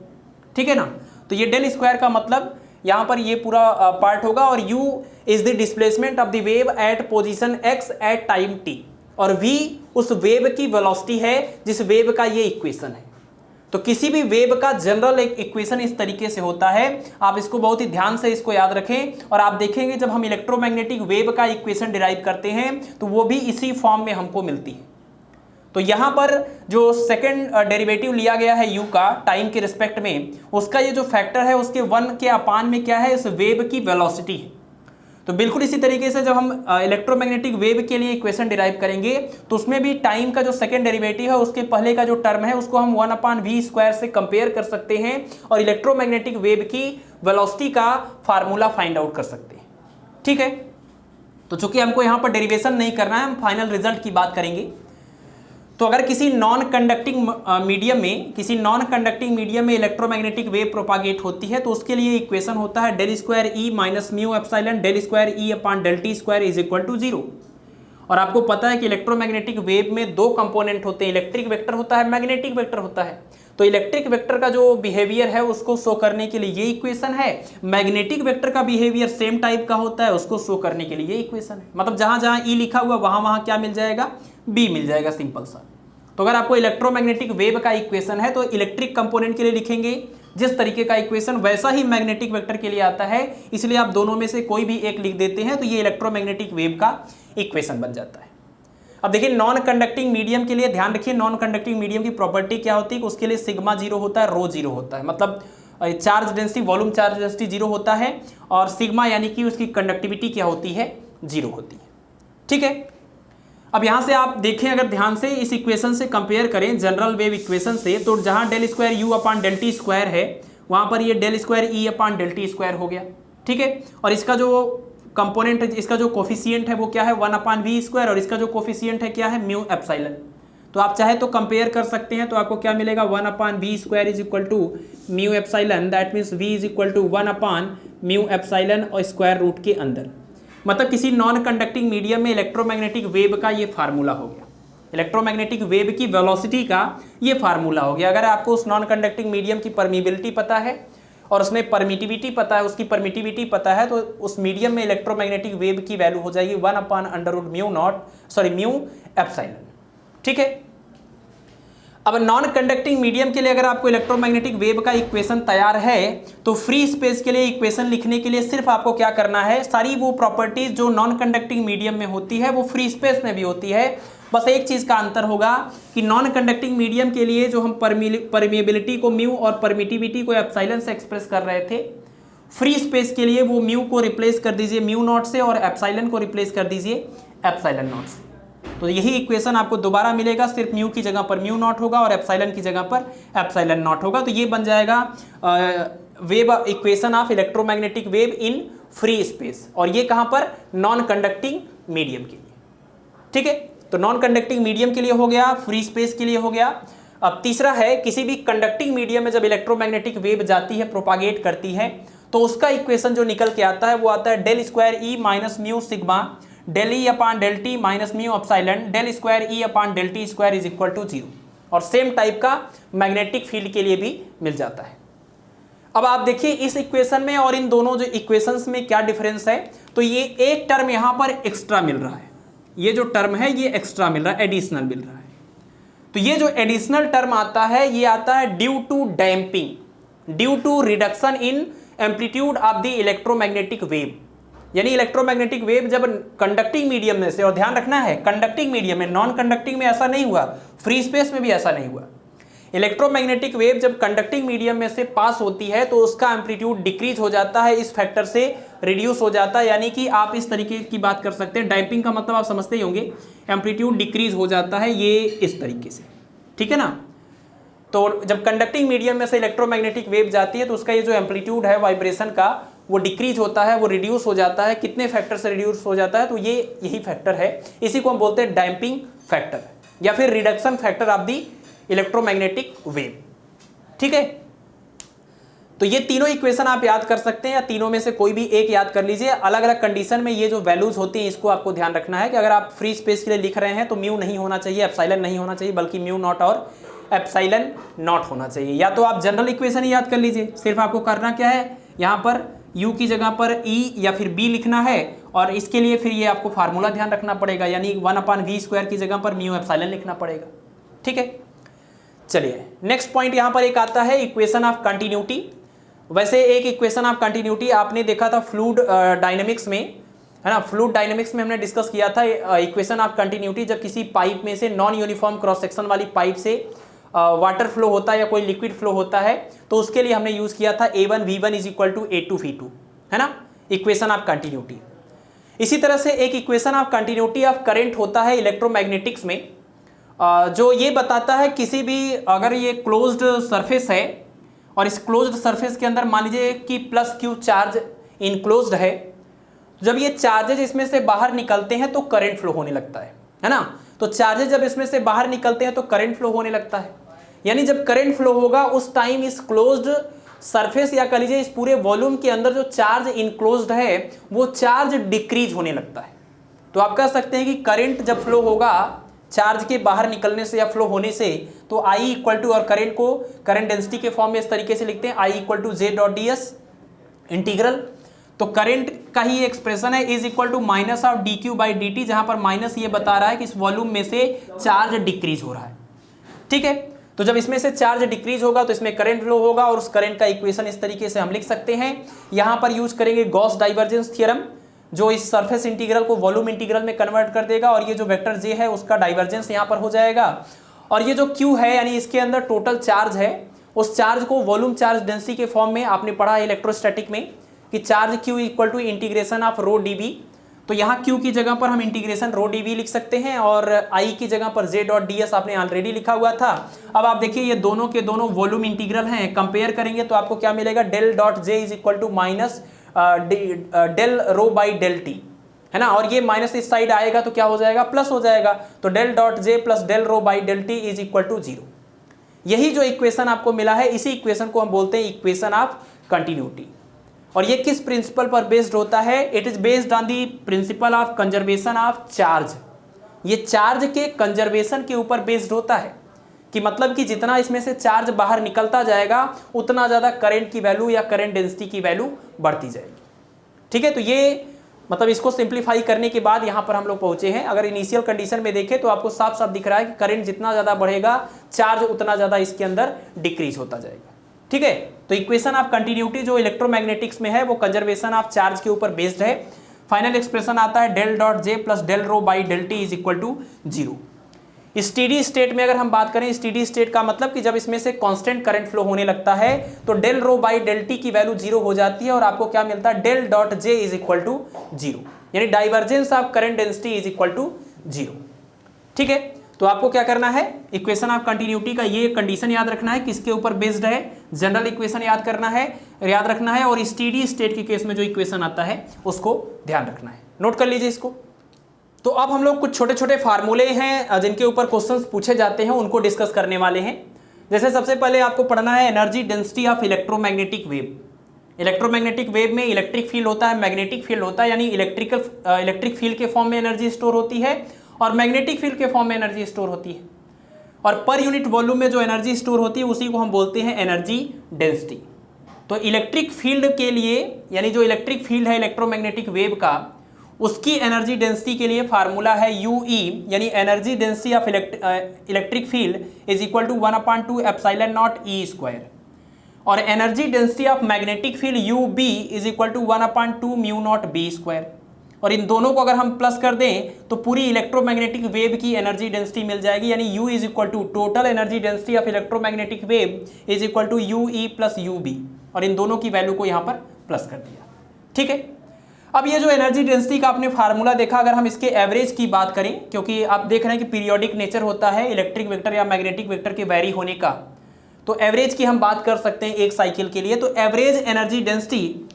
ठीक है ना, तो ये डेल स्क्वायर का मतलब यहाँ पर ये पूरा पार्ट होगा, और u is the displacement of the wave at position x at time t, और v उस वेव की वेलोसिटी है जिस वेव का ये इक्वेशन है। तो किसी भी वेव का जनरल एक इक्वेशन इस तरीके से होता है, आप इसको बहुत ही ध्यान से इसको याद रखें। और आप देखेंगे जब हम इलेक्ट्रोमैग्नेटिक वेव का इक्वेशन डिराइव करते हैं तो वो भी इसी फॉर्म में हमको मिलती है। तो यहाँ पर जो सेकंड डेरिवेटिव लिया गया है u का टाइम के रिस्पेक्ट में, उसका ये जो फैक्टर है उसके 1 के अपान में क्या है, इस वेव की वेलोसिटी है। तो बिल्कुल इसी तरीके से जब हम इलेक्ट्रोमैग्नेटिक वेव के लिए इक्वेशन डिराइव करेंगे तो उसमें भी टाइम का जो सेकंड डेरिवेटिव है उसके पहले का जो टर्म है उसको हम 1/v² से कंपेयर कर सकते हैं और इलेक्ट्रोमैग्नेटिक वेव की वेलोसिटी का फार्मूला फाइंड आउट कर सकते हैं। ठीक है, तो चूंकि हमको यहां पर डेरिवेशन नहीं करना है, हम फाइनल रिजल्ट की बात करेंगे। तो अगर किसी नॉन कंडक्टिंग मीडियम में इलेक्ट्रोमैग्नेटिक वेव प्रोपागेट होती है तो उसके लिए इक्वेशन होता है del square E minus mu epsilon del square E upon del t square is equal to 0। और आपको पता है कि इलेक्ट्रोमैग्नेटिक वेव में दो कंपोनेंट होते हैं, इलेक्ट्रिक वेक्टर होता है, मैग्नेटिक वेक्टर होता है। तो इलेक्ट्रिक वेक्टर का जो बिहेवियर है उसको शो करने के लिए ये इक्वेशन है, मैग्नेटिक वेक्टर का बिहेवियर सेम टाइप का होता है, उसको शो करने के लिए ये इक्वेशन है। मतलब जहां जहां ई लिखा हुआ वहां वहां क्या मिल जाएगा, बी मिल जाएगा, सिंपल सा। तो अगर आपको इलेक्ट्रोमैग्नेटिक वेव का इक्वेशन है तो इलेक्ट्रिक कंपोनेंट के लिए लिखेंगे जिस तरीके का इक्वेशन, वैसा ही मैग्नेटिक वेक्टर के लिए आता है, इसलिए आप दोनों में से कोई भी एक लिख देते हैं तो ये इलेक्ट्रोमैग्नेटिक वेव का इक्वेशन बन जाता है। अब देखिए नॉन कंडक्टिंग मीडियम के लिए ध्यान रखिए, नॉन कंडक्टिंग मीडियम की प्रॉपर्टी क्या होती है, उसके लिए सिग्मा 0 होता है, रो 0 होता है, मतलब charge density, volume charge density 0 होता है और सिग्मा यानी कि उसकी कंडक्टिविटी क्या होती है, 0 होती है। ठीक है, अब यहां से आप देखें, अगर ध्यान से इस इक्वेशन से कंपेयर करें जनरल वेव इक्वेशन से, तो जहां del square U upon del t square है वहां पर ये del square E upon del t square हो गया। ठीक है, और इसका जो कंपोनेंट, इसका जो कोफिशिएंट है वो क्या है, 1/v² और इसका जो कोफिशिएंट है क्या है, म्यू एप्सिलॉन। तो आप चाहे तो कंपेयर कर सकते हैं, तो आपको क्या मिलेगा, 1/v² is equal to mu epsilon, that means v is equal to 1/म्यू एप्सिलॉन और स्क्वायर रूट के अंदर। मतलब किसी नॉन कंडक्टिंग मीडियम में इलेक्ट्रोमैग्नेटिक वेव का ये फार्मूला हो गया, इलेक्ट्रोमैग्नेटिक वेव की वेलोसिटी का ये फार्मूला हो गया। अगर आपको उस नॉन कंडक्टिंग मीडियम की परमिबिलिटी पता है और उसमें परमिटिविटी पता है, उसकी परमिटिविटी पता है, तो उस मीडियम में इलेक्ट्रोमैग्नेटिक वेव की वैल्यू हो जाएगी 1/म्यू एप्सिलॉन। ठीक है, अब नॉन कंडक्टिंग मीडियम के लिए अगर आपको इलेक्ट्रोमैग्नेटिक वेव का इक्वेशन तैयार है तो फ्री स्पेस के लिए इक्वेशन लिखने के लिए सिर्फ आपको क्या करना है, सारी वो प्रॉपर्टीज जो नॉन कंडक्टिंग मीडियम में होती है वो फ्री स्पेस में भी होती है। बस एक चीज का अंतर होगा कि नॉन कंडक्टिंग मीडियम के लिए जो हम परमिएबिलिटी को म्यू और परमिटिविटी को एप्सिलॉन से एक्सप्रेस कर रहे थे, फ्री स्पेस के लिए वो म्यू को रिप्लेस कर दीजिए म्यू नॉट से और एप्सिलॉन को रिप्लेस कर दीजिए एप्सिलॉन नॉट से। तो यही इक्वेशन आपको दोबारा मिलेगा, सिर्फ म्यू की जगह पर म्यू नॉट होगा और एप्सिलॉन की जगह पर एप्सिलॉन नॉट होगा। तो ये बन जाएगा wave equation of electromagnetic wave in free space, और ये कहां पर, नॉन कंडक्टिंग मीडियम के लिए। ठीक है, तो नॉन कंडक्टिंग मीडियम के लिए हो गया, फ्री स्पेस के लिए हो गया। अब तीसरा है, किसी भी कंडक्टिंग मीडियम में जब इलेक्ट्रोमैग्नेटिक वेव जाती है, प्रोपागेट करती है, तो उसका इक्वेशन जो निकल के आता है वो आता है del square E minus mu sigma del E upon del t minus mu epsilon del square E upon del t square is equal to 0। और सेम टाइप का मैग्नेटिक फील्ड के लिए भी मिल जाता है। अब आप देखिए इस इक्वेशन में और इन दोनों जो इक्वेशंस में क्या डिफरेंस है, तो ये एक टर्म यहां पर एक्स्ट्रा मिल रहा है, ये जो टर्म है ये एक्स्ट्रा मिल रहा है, एडिशनल मिल रहा है। तो ये जो एडिशनल टर्म आता है ये आता है due to damping, due to reduction in amplitude of the electromagnetic wave. यानी इलेक्ट्रोमैग्नेटिक वेव जब कंडक्टिंग मीडियम में से, और ध्यान रखना है कंडक्टिंग मीडियम में, नॉन कंडक्टिंग में ऐसा नहीं हुआ, फ्री स्पेस में भी ऐसा नहीं हुआ। इलेक्ट्रोमैग्नेटिक वेव जब कंडक्टिंग मीडियम में से पास होती है तो उसका एम्पलीट्यूड डिक्रीज हो जाता है, इस फैक्टर से रिड्यूस हो जाता है। यानी कि आप इस तरीके की बात कर सकते हैं, डैम्पिंग का मतलब आप समझते ही होंगे, एम्पलीट्यूड डिक्रीज हो जाता है ये इस तरीके से। ठीक है ना, तो जब कंडक्टिंग मीडियम में से इलेक्ट्रोमैग्नेटिक वेव जाती है तो उसका ये जो एम्पलीट्यूड है वाइब्रेशन का वो डिक्रीज होता है, वो रिड्यूस हो जाता है। कितने फैक्टर से रिड्यूस हो जाता है, तो ये यही फैक्टर है, इसी को हम बोलते हैं डैम्पिंग फैक्टर या फिर reduction factor of the electromagnetic wave. ठीक है, तो ये तीनों इक्वेशन आप याद कर सकते हैं या तीनों में से कोई भी एक याद कर लीजिए। अलग अलग कंडीशन में ये जो वैल्यूज होती हैं इसको आपको ध्यान रखना है कि अगर आप फ्री स्पेस के लिए लिख रहे हैं तो म्यू नहीं होना चाहिए, एप्सिलॉन नहीं होना चाहिए, बल्कि म्यू नॉट और एप्सिलॉन नॉट होना चाहिए। या तो आप जनरल इक्वेशन ही याद कर लीजिए, सिर्फ आपको करना क्या है, यहाँ पर u की जगह पर e या फिर b लिखना है, और इसके लिए फिर ये आपको फार्मूला ध्यान रखना पड़ेगा, यानी 1/v² की जगह पर म्यू एप्सिलॉन लिखना पड़ेगा। ठीक है, चलिए नेक्स्ट पॉइंट यहाँ पर एक आता है इक्वेशन ऑफ कंटिन्यूटी। वैसे एक इक्वेशन ऑफ कंटिन्यूटी आपने देखा था फ्लूइड डायनेमिक्स में, है ना, फ्लूइड डायनेमिक्स में हमने डिस्कस किया था इक्वेशन ऑफ कंटिन्यूटी। जब किसी पाइप में से नॉन यूनिफॉर्म क्रॉस सेक्शन वाली पाइप से वाटर फ्लो होता है या कोई लिक्विड फ्लो होता है, तो उसके लिए हमने यूज किया था a1 v1 is equal to a2 v2, है ना, इक्वेशन ऑफ कंटिन्यूटी। इसी तरह से एक equation of continuity of current होता है इलेक्ट्रोमैग्नेटिक्स में, जो ये बताता है किसी भी अगर ये क्लोज्ड सरफेस है और इस क्लोज्ड सरफेस के अंदर मान लीजिए कि प्लस क्यू चार्ज इनक्लोज्ड है, जब ये चार्जेज इसमें से बाहर निकलते हैं तो करंट फ्लो होने लगता है ना। तो चार्जेज जब इसमें से बाहर निकलते हैं तो करंट फ्लो होने लगता है, यानी जब करंट फ्लो होगा उस टाइम इस क्लोज्ड सरफेस या कह लीजिए इस पूरे वॉल्यूम के अंदर जो चार्ज इनक्लोज्ड है वो चार्ज डिक्रीज होने लगता है। तो आप कह सकते हैं कि करंट जब फ्लो होगा चार्ज के बाहर निकलने से या फ्लो होने से, तो I इक्वल टू, और करंट को करंट डेंसिटी के फॉर्म में इस तरीके से लिखते हैं I equal to J dot D S integral. तो करंट का ही एक्सप्रेशन है is equal to minus of D Q by D T, जहां पर माइनस ये बता रहा है कि इस वॉल्यूम में से चार्ज डिक्रीज हो रहा है। ठीक है, तो जब इसमें से चार्ज डिक्रीज होगा तो इसमें करंट फ्लो होगा और उस करंट का इक्वेशन इस तरीके से हम लिख सकते हैं। यहां पर यूज करेंगे गॉस डाइवर्जेंस थ्योरम, जो इस सरफेस इंटीग्रल को वॉल्यूम इंटीग्रल में कन्वर्ट कर देगा, और ये जो वेक्टर जे है उसका डाइवर्जेंस यहाँ पर हो जाएगा। और ये जो क्यू है यानी इसके अंदर टोटल चार्ज है, उस चार्ज को वॉल्यूम चार्ज डेंसिटी के फॉर्म में आपने पढ़ा है इलेक्ट्रोस्टैटिक में कि charge Q equal to integration of rho D B. तो यहाँ क्यू की जगह पर हम इंटीग्रेशन रो डी बी लिख सकते हैं और आई की जगह पर जे डॉट डी एस आपने ऑलरेडी लिखा हुआ था। अब आप देखिए ये दोनों के दोनों वॉल्यूम इंटीग्रल हैं, कंपेयर करेंगे तो आपको क्या मिलेगा, del dot J is equal to minus del rho by del T, है ना। और ये माइनस इस साइड आएगा तो क्या हो जाएगा, प्लस हो जाएगा। तो del dot J plus del rho by del T is equal to 0। यही जो इक्वेशन आपको मिला है इसी इक्वेशन को हम बोलते हैं इक्वेशन ऑफ कंटिन्यूटी। और ये किस प्रिंसिपल पर बेस्ड होता है, it is based on the principle of conservation of charge. ये चार्ज के कंजर्वेशन के ऊपर बेस्ड होता है कि मतलब कि जितना इसमें से चार्ज बाहर निकलता जाएगा उतना ज़्यादा करंट की वैल्यू या करंट डेंसिटी की वैल्यू बढ़ती जाएगी। ठीक है, तो ये मतलब इसको सिंप्लीफाई करने के बाद यहाँ पर हम लोग पहुँचे हैं। अगर इनिशियल कंडीशन में देखें तो आपको साफ साफ दिख रहा है कि करंट जितना ज़्यादा बढ़ेगा चार्ज उतना ज़्यादा इसके अंदर डिक्रीज होता जाएगा। ठीक है, तो इक्वेशन ऑफ कंटिन्यूटी जो इलेक्ट्रोमैग्नेटिक्स में है वो कंजर्वेशन ऑफ चार्ज के ऊपर बेस्ड है। फाइनल एक्सप्रेशन आता है del dot J plus del rho by del T is equal to 0। Steady state में अगर हम बात करें, स्टेडी स्टेट का मतलब कि जब इसमें से कांस्टेंट करंट फ्लो होने लगता है तो del rho by del T की वैल्यू 0 हो जाती है और आपको क्या मिलता है, del dot J is equal to 0, यानी divergence of current density is equal to 0। ठीक है, तो आपको क्या करना है, इक्वेशन ऑफ कंटिन्यूटी का ये कंडीशन याद रखना है किसके ऊपर बेस्ड है, जनरल इक्वेशन याद करना है, याद रखना है, और स्टेडी स्टेट के केस में जो इक्वेशन आता है उसको ध्यान रखना है। नोट कर लीजिए इसको। तो अब हम लोग कुछ छोटे छोटे फार्मूले हैं जिनके ऊपर क्वेश्चंस पूछे जाते हैं उनको डिस्कस करने वाले हैं। जैसे सबसे पहले आपको पढ़ना है energy density of electromagnetic wave. Electromagnetic wave में इलेक्ट्रिक फील्ड होता है, मैग्नेटिक फील्ड होता है, यानी इलेक्ट्रिक फील्ड के फॉर्म में एनर्जी स्टोर होती है और मैग्नेटिक फील्ड के फॉर्म में एनर्जी स्टोर होती है। और पर यूनिट वॉल्यूम में जो एनर्जी स्टोर होती है उसी को हम बोलते हैं एनर्जी डेंसिटी। तो इलेक्ट्रिक फील्ड के लिए, यानी जो इलेक्ट्रिक फील्ड है इलेक्ट्रोमैग्नेटिक वेव का, उसकी एनर्जी डेंसिटी के लिए फार्मूला है UE, यानी energy density of electric field is equal to 1/2 epsilon naught E square. और energy density of magnetic field UB is equal to 1/2 mu naught B square. और इन दोनों को अगर हम प्लस कर दें तो पूरी इलेक्ट्रोमैग्नेटिक वेव की एनर्जी डेंसिटी मिल जाएगी, यानी U is equal to total energy density of electromagnetic wave is equal to UE plus UB, और इन दोनों की वैल्यू को यहाँ पर प्लस कर दिया। ठीक है, अब ये जो एनर्जी डेंसिटी का आपने फार्मूला देखा, अगर हम इसके एवरेज की बात करें, क्योंकि आप देख रहे हैं कि पीरियोडिक नेचर होता है इलेक्ट्रिक वेक्टर या मैग्नेटिक वेक्टर के वेरी होने का, तो एवरेज की हम बात कर सकते हैं एक साइकिल के लिए। तो एवरेज एनर्जी डेंसिटी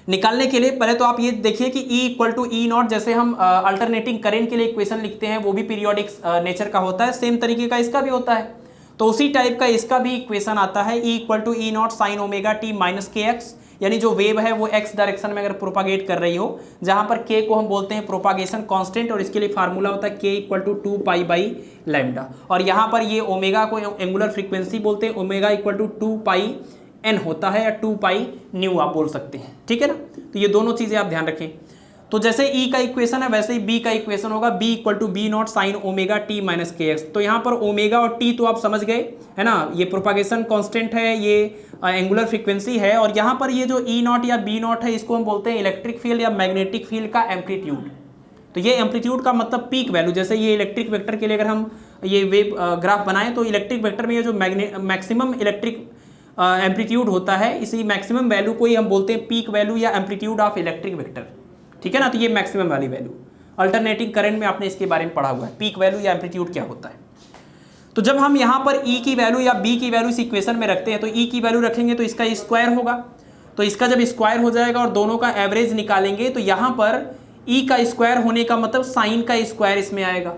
निकालने के लिए पहले तो आप ये देखिए कि E equal to E naught, जैसे हम अल्टरनेटिंग करंट के लिए इक्वेशन लिखते हैं वो भी पीरियोडिक नेचर का होता है, सेम तरीके का इसका भी होता है। तो उसी टाइप का इसका भी इक्वेशन आता है, E equal to E naught sine omega T minus K X, यानी जो वेव है वो एक्स डायरेक्शन में अगर प्रोपागेट कर रही हो, जहां पर k को हम बोलते हैं प्रोपागेशन कांस्टेंट, और इसके लिए फार्मूला होता है k equal to 2 pi lambda. और यहाँ पर ये ओमेगा को एंगुलर फ्रीक्वेंसी बोलते हैं, omega equal to 2 pi n होता है, या 2 पाई न्यू आप बोल सकते हैं। ठीक है ना, तो ये दोनों चीज़ें आप ध्यान रखें। तो जैसे E का इक्वेशन है वैसे ही B का इक्वेशन होगा, B equal to B naught sine omega T minus K X. तो यहाँ पर ओमेगा और T तो आप समझ गए, है ना, ये प्रोपागेशन कांस्टेंट है, ये एंगुलर फ्रीक्वेंसी है, और यहाँ पर ये जो E नॉट या B नॉट है इसको हम बोलते हैं इलेक्ट्रिक फील्ड या मैग्नेटिक फील्ड का एम्पलीट्यूड। तो ये एम्पलीट्यूड का मतलब पीक वैल्यू, जैसे ये इलेक्ट्रिक वेक्टर के लिए अगर हम ये वेव ग्राफ बनाएं तो इलेक्ट्रिक वेक्टर में ये जो मैक्सिमम इलेक्ट्रिक एम्पलीट्यूड होता है, इसी मैक्सिमम वैल्यू को ही हम बोलते हैं पीक वैल्यू या एम्पलीट्यूड ऑफ इलेक्ट्रिक वेक्टर। ठीक है ना। तो ये मैक्सिमम वाली वैल्यू, अल्टरनेटिंग करंट में आपने इसके बारे में पढ़ा हुआ है, पीक वैल्यू या एम्पलीट्यूड क्या होता है। तो जब हम यहाँ पर E की वैल्यू या B की वैल्यू इस इक्वेशन में रखते हैं तो E की वैल्यू रखेंगे तो इसका स्क्वायर होगा, तो इसका जब स्क्वायर हो जाएगा और दोनों का एवरेज निकालेंगे तो यहाँ पर E का स्क्वायर होने का मतलब साइन का स्क्वायर इसमें आएगा,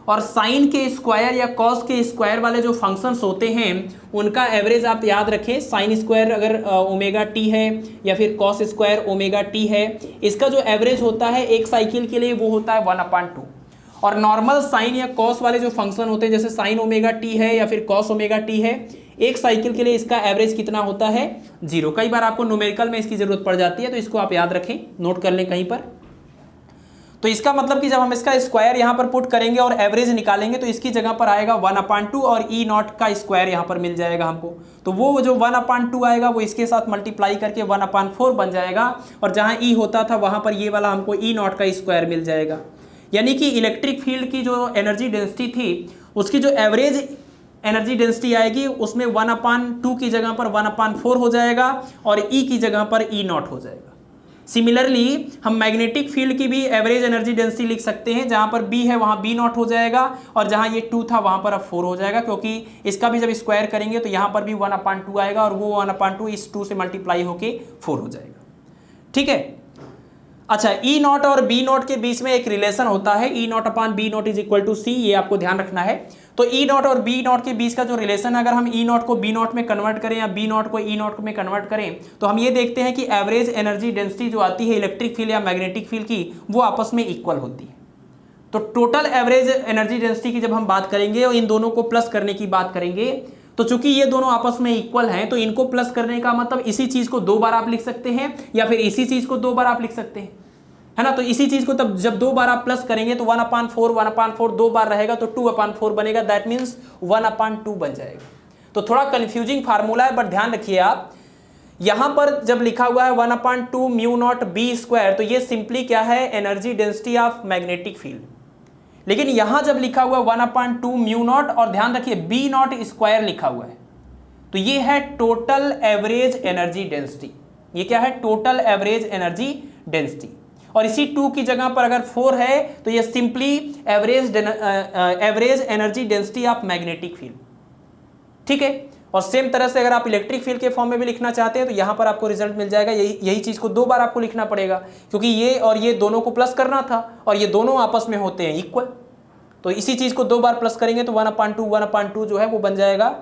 और साइन के स्क्वायर या कॉस के स्क्वायर वाले जो फंक्शंस होते हैं उनका एवरेज आप याद रखें, साइन स्क्वायर अगर ओमेगा टी है या फिर कॉस स्क्वायर ओमेगा टी है, इसका जो एवरेज होता है एक साइकिल के लिए वो होता है 1/2। और नॉर्मल साइन या कॉस वाले जो फंक्शन होते हैं जैसे साइन ओमेगा टी है या फिर कॉस ओमेगा टी है, एक साइकिल के लिए इसका एवरेज कितना होता है 0। कई बार आपको न्यूमेरिकल में इसकी जरूरत पड़ जाती है तो इसको आप याद रखें, नोट कर लें कहीं पर। तो इसका मतलब कि जब हम इसका स्क्वायर यहाँ पर पुट करेंगे और एवरेज निकालेंगे तो इसकी जगह पर आएगा 1/2 और E0 का स्क्वायर यहाँ पर मिल जाएगा हमको। तो वो जो 1/2 आएगा वो इसके साथ मल्टीप्लाई करके 1/4 बन जाएगा, और जहाँ E होता था वहाँ पर ये वाला हमको E0 का स्क्वायर मिल जाएगा। यानी कि इलेक्ट्रिक फील्ड की जो एनर्जी डेंसिटी थी उसकी जो एवरेज एनर्जी डेंसिटी आएगी उसमें 1/2 की जगह पर 1/4 हो जाएगा और E की जगह पर E0 हो जाएगा। सिमिलरली हम मैग्नेटिक फील्ड की भी एवरेज एनर्जी डेंसिटी लिख सकते हैं, जहां पर B है वहां B0 हो जाएगा और जहां ये 2 था वहां पर अब 4 हो जाएगा, क्योंकि इसका भी जब स्क्वायर करेंगे तो यहां पर भी 1/2 आएगा और वो 1/2 इस 2 से मल्टीप्लाई होके 4 हो जाएगा। ठीक है। अच्छा, E0 और B0 के बीच में एक रिलेशन होता है, E0/B0 is equal to C, ये आपको ध्यान रखना है। तो E0 और B0 के बीच का जो रिलेशन, अगर हम E0 को B0 में कन्वर्ट करें या B0 को E0 में कन्वर्ट करें तो हम ये देखते हैं कि एवरेज एनर्जी डेंसिटी जो आती है इलेक्ट्रिक फील्ड या मैग्नेटिक फील्ड की वो आपस में इक्वल होती है। तो टोटल एवरेज एनर्जी डेंसिटी की जब हम बात करेंगे और इन दोनों को प्लस करने की बात करेंगे तो चूंकि ये दोनों आपस में इक्वल हैं तो इनको प्लस करने का मतलब इसी चीज को 2 बार आप लिख सकते हैं या फिर इसी चीज को 2 बार आप लिख सकते हैं, है ना। तो इसी चीज को तब जब 2 बार आप प्लस करेंगे तो 1/4 2 बार रहेगा तो 2/4 बनेगा, दैट मीन्स 1/2 बन जाएगा। तो थोड़ा कंफ्यूजिंग फार्मूला है, बट ध्यान रखिए आप, यहां पर जब लिखा हुआ है 1/2 μ0 B² तो ये सिंपली क्या है, energy density of magnetic field. लेकिन यहां जब लिखा हुआ 1/2 μ0 और ध्यान रखिए B0² लिखा हुआ है तो ये है टोटल एवरेज एनर्जी डेंसिटी। ये क्या है, टोटल एवरेज एनर्जी डेंसिटी। और इसी 2 की जगह पर अगर 4 है तो ये simply average energy density of magnetic field. ठीक है। और सेम तरह से अगर आप इलेक्ट्रिक फील्ड के फॉर्म में भी लिखना चाहते हैं तो यहां पर आपको रिजल्ट मिल जाएगा, यही चीज को 2 बार आपको लिखना पड़ेगा क्योंकि ये और ये दोनों को प्लस करना था और ये दोनों आपस में होते हैं इक्वल। तो इसी चीज को 2 बार प्लस करेंगे तो 1/2 जो है वो बन जाएगा,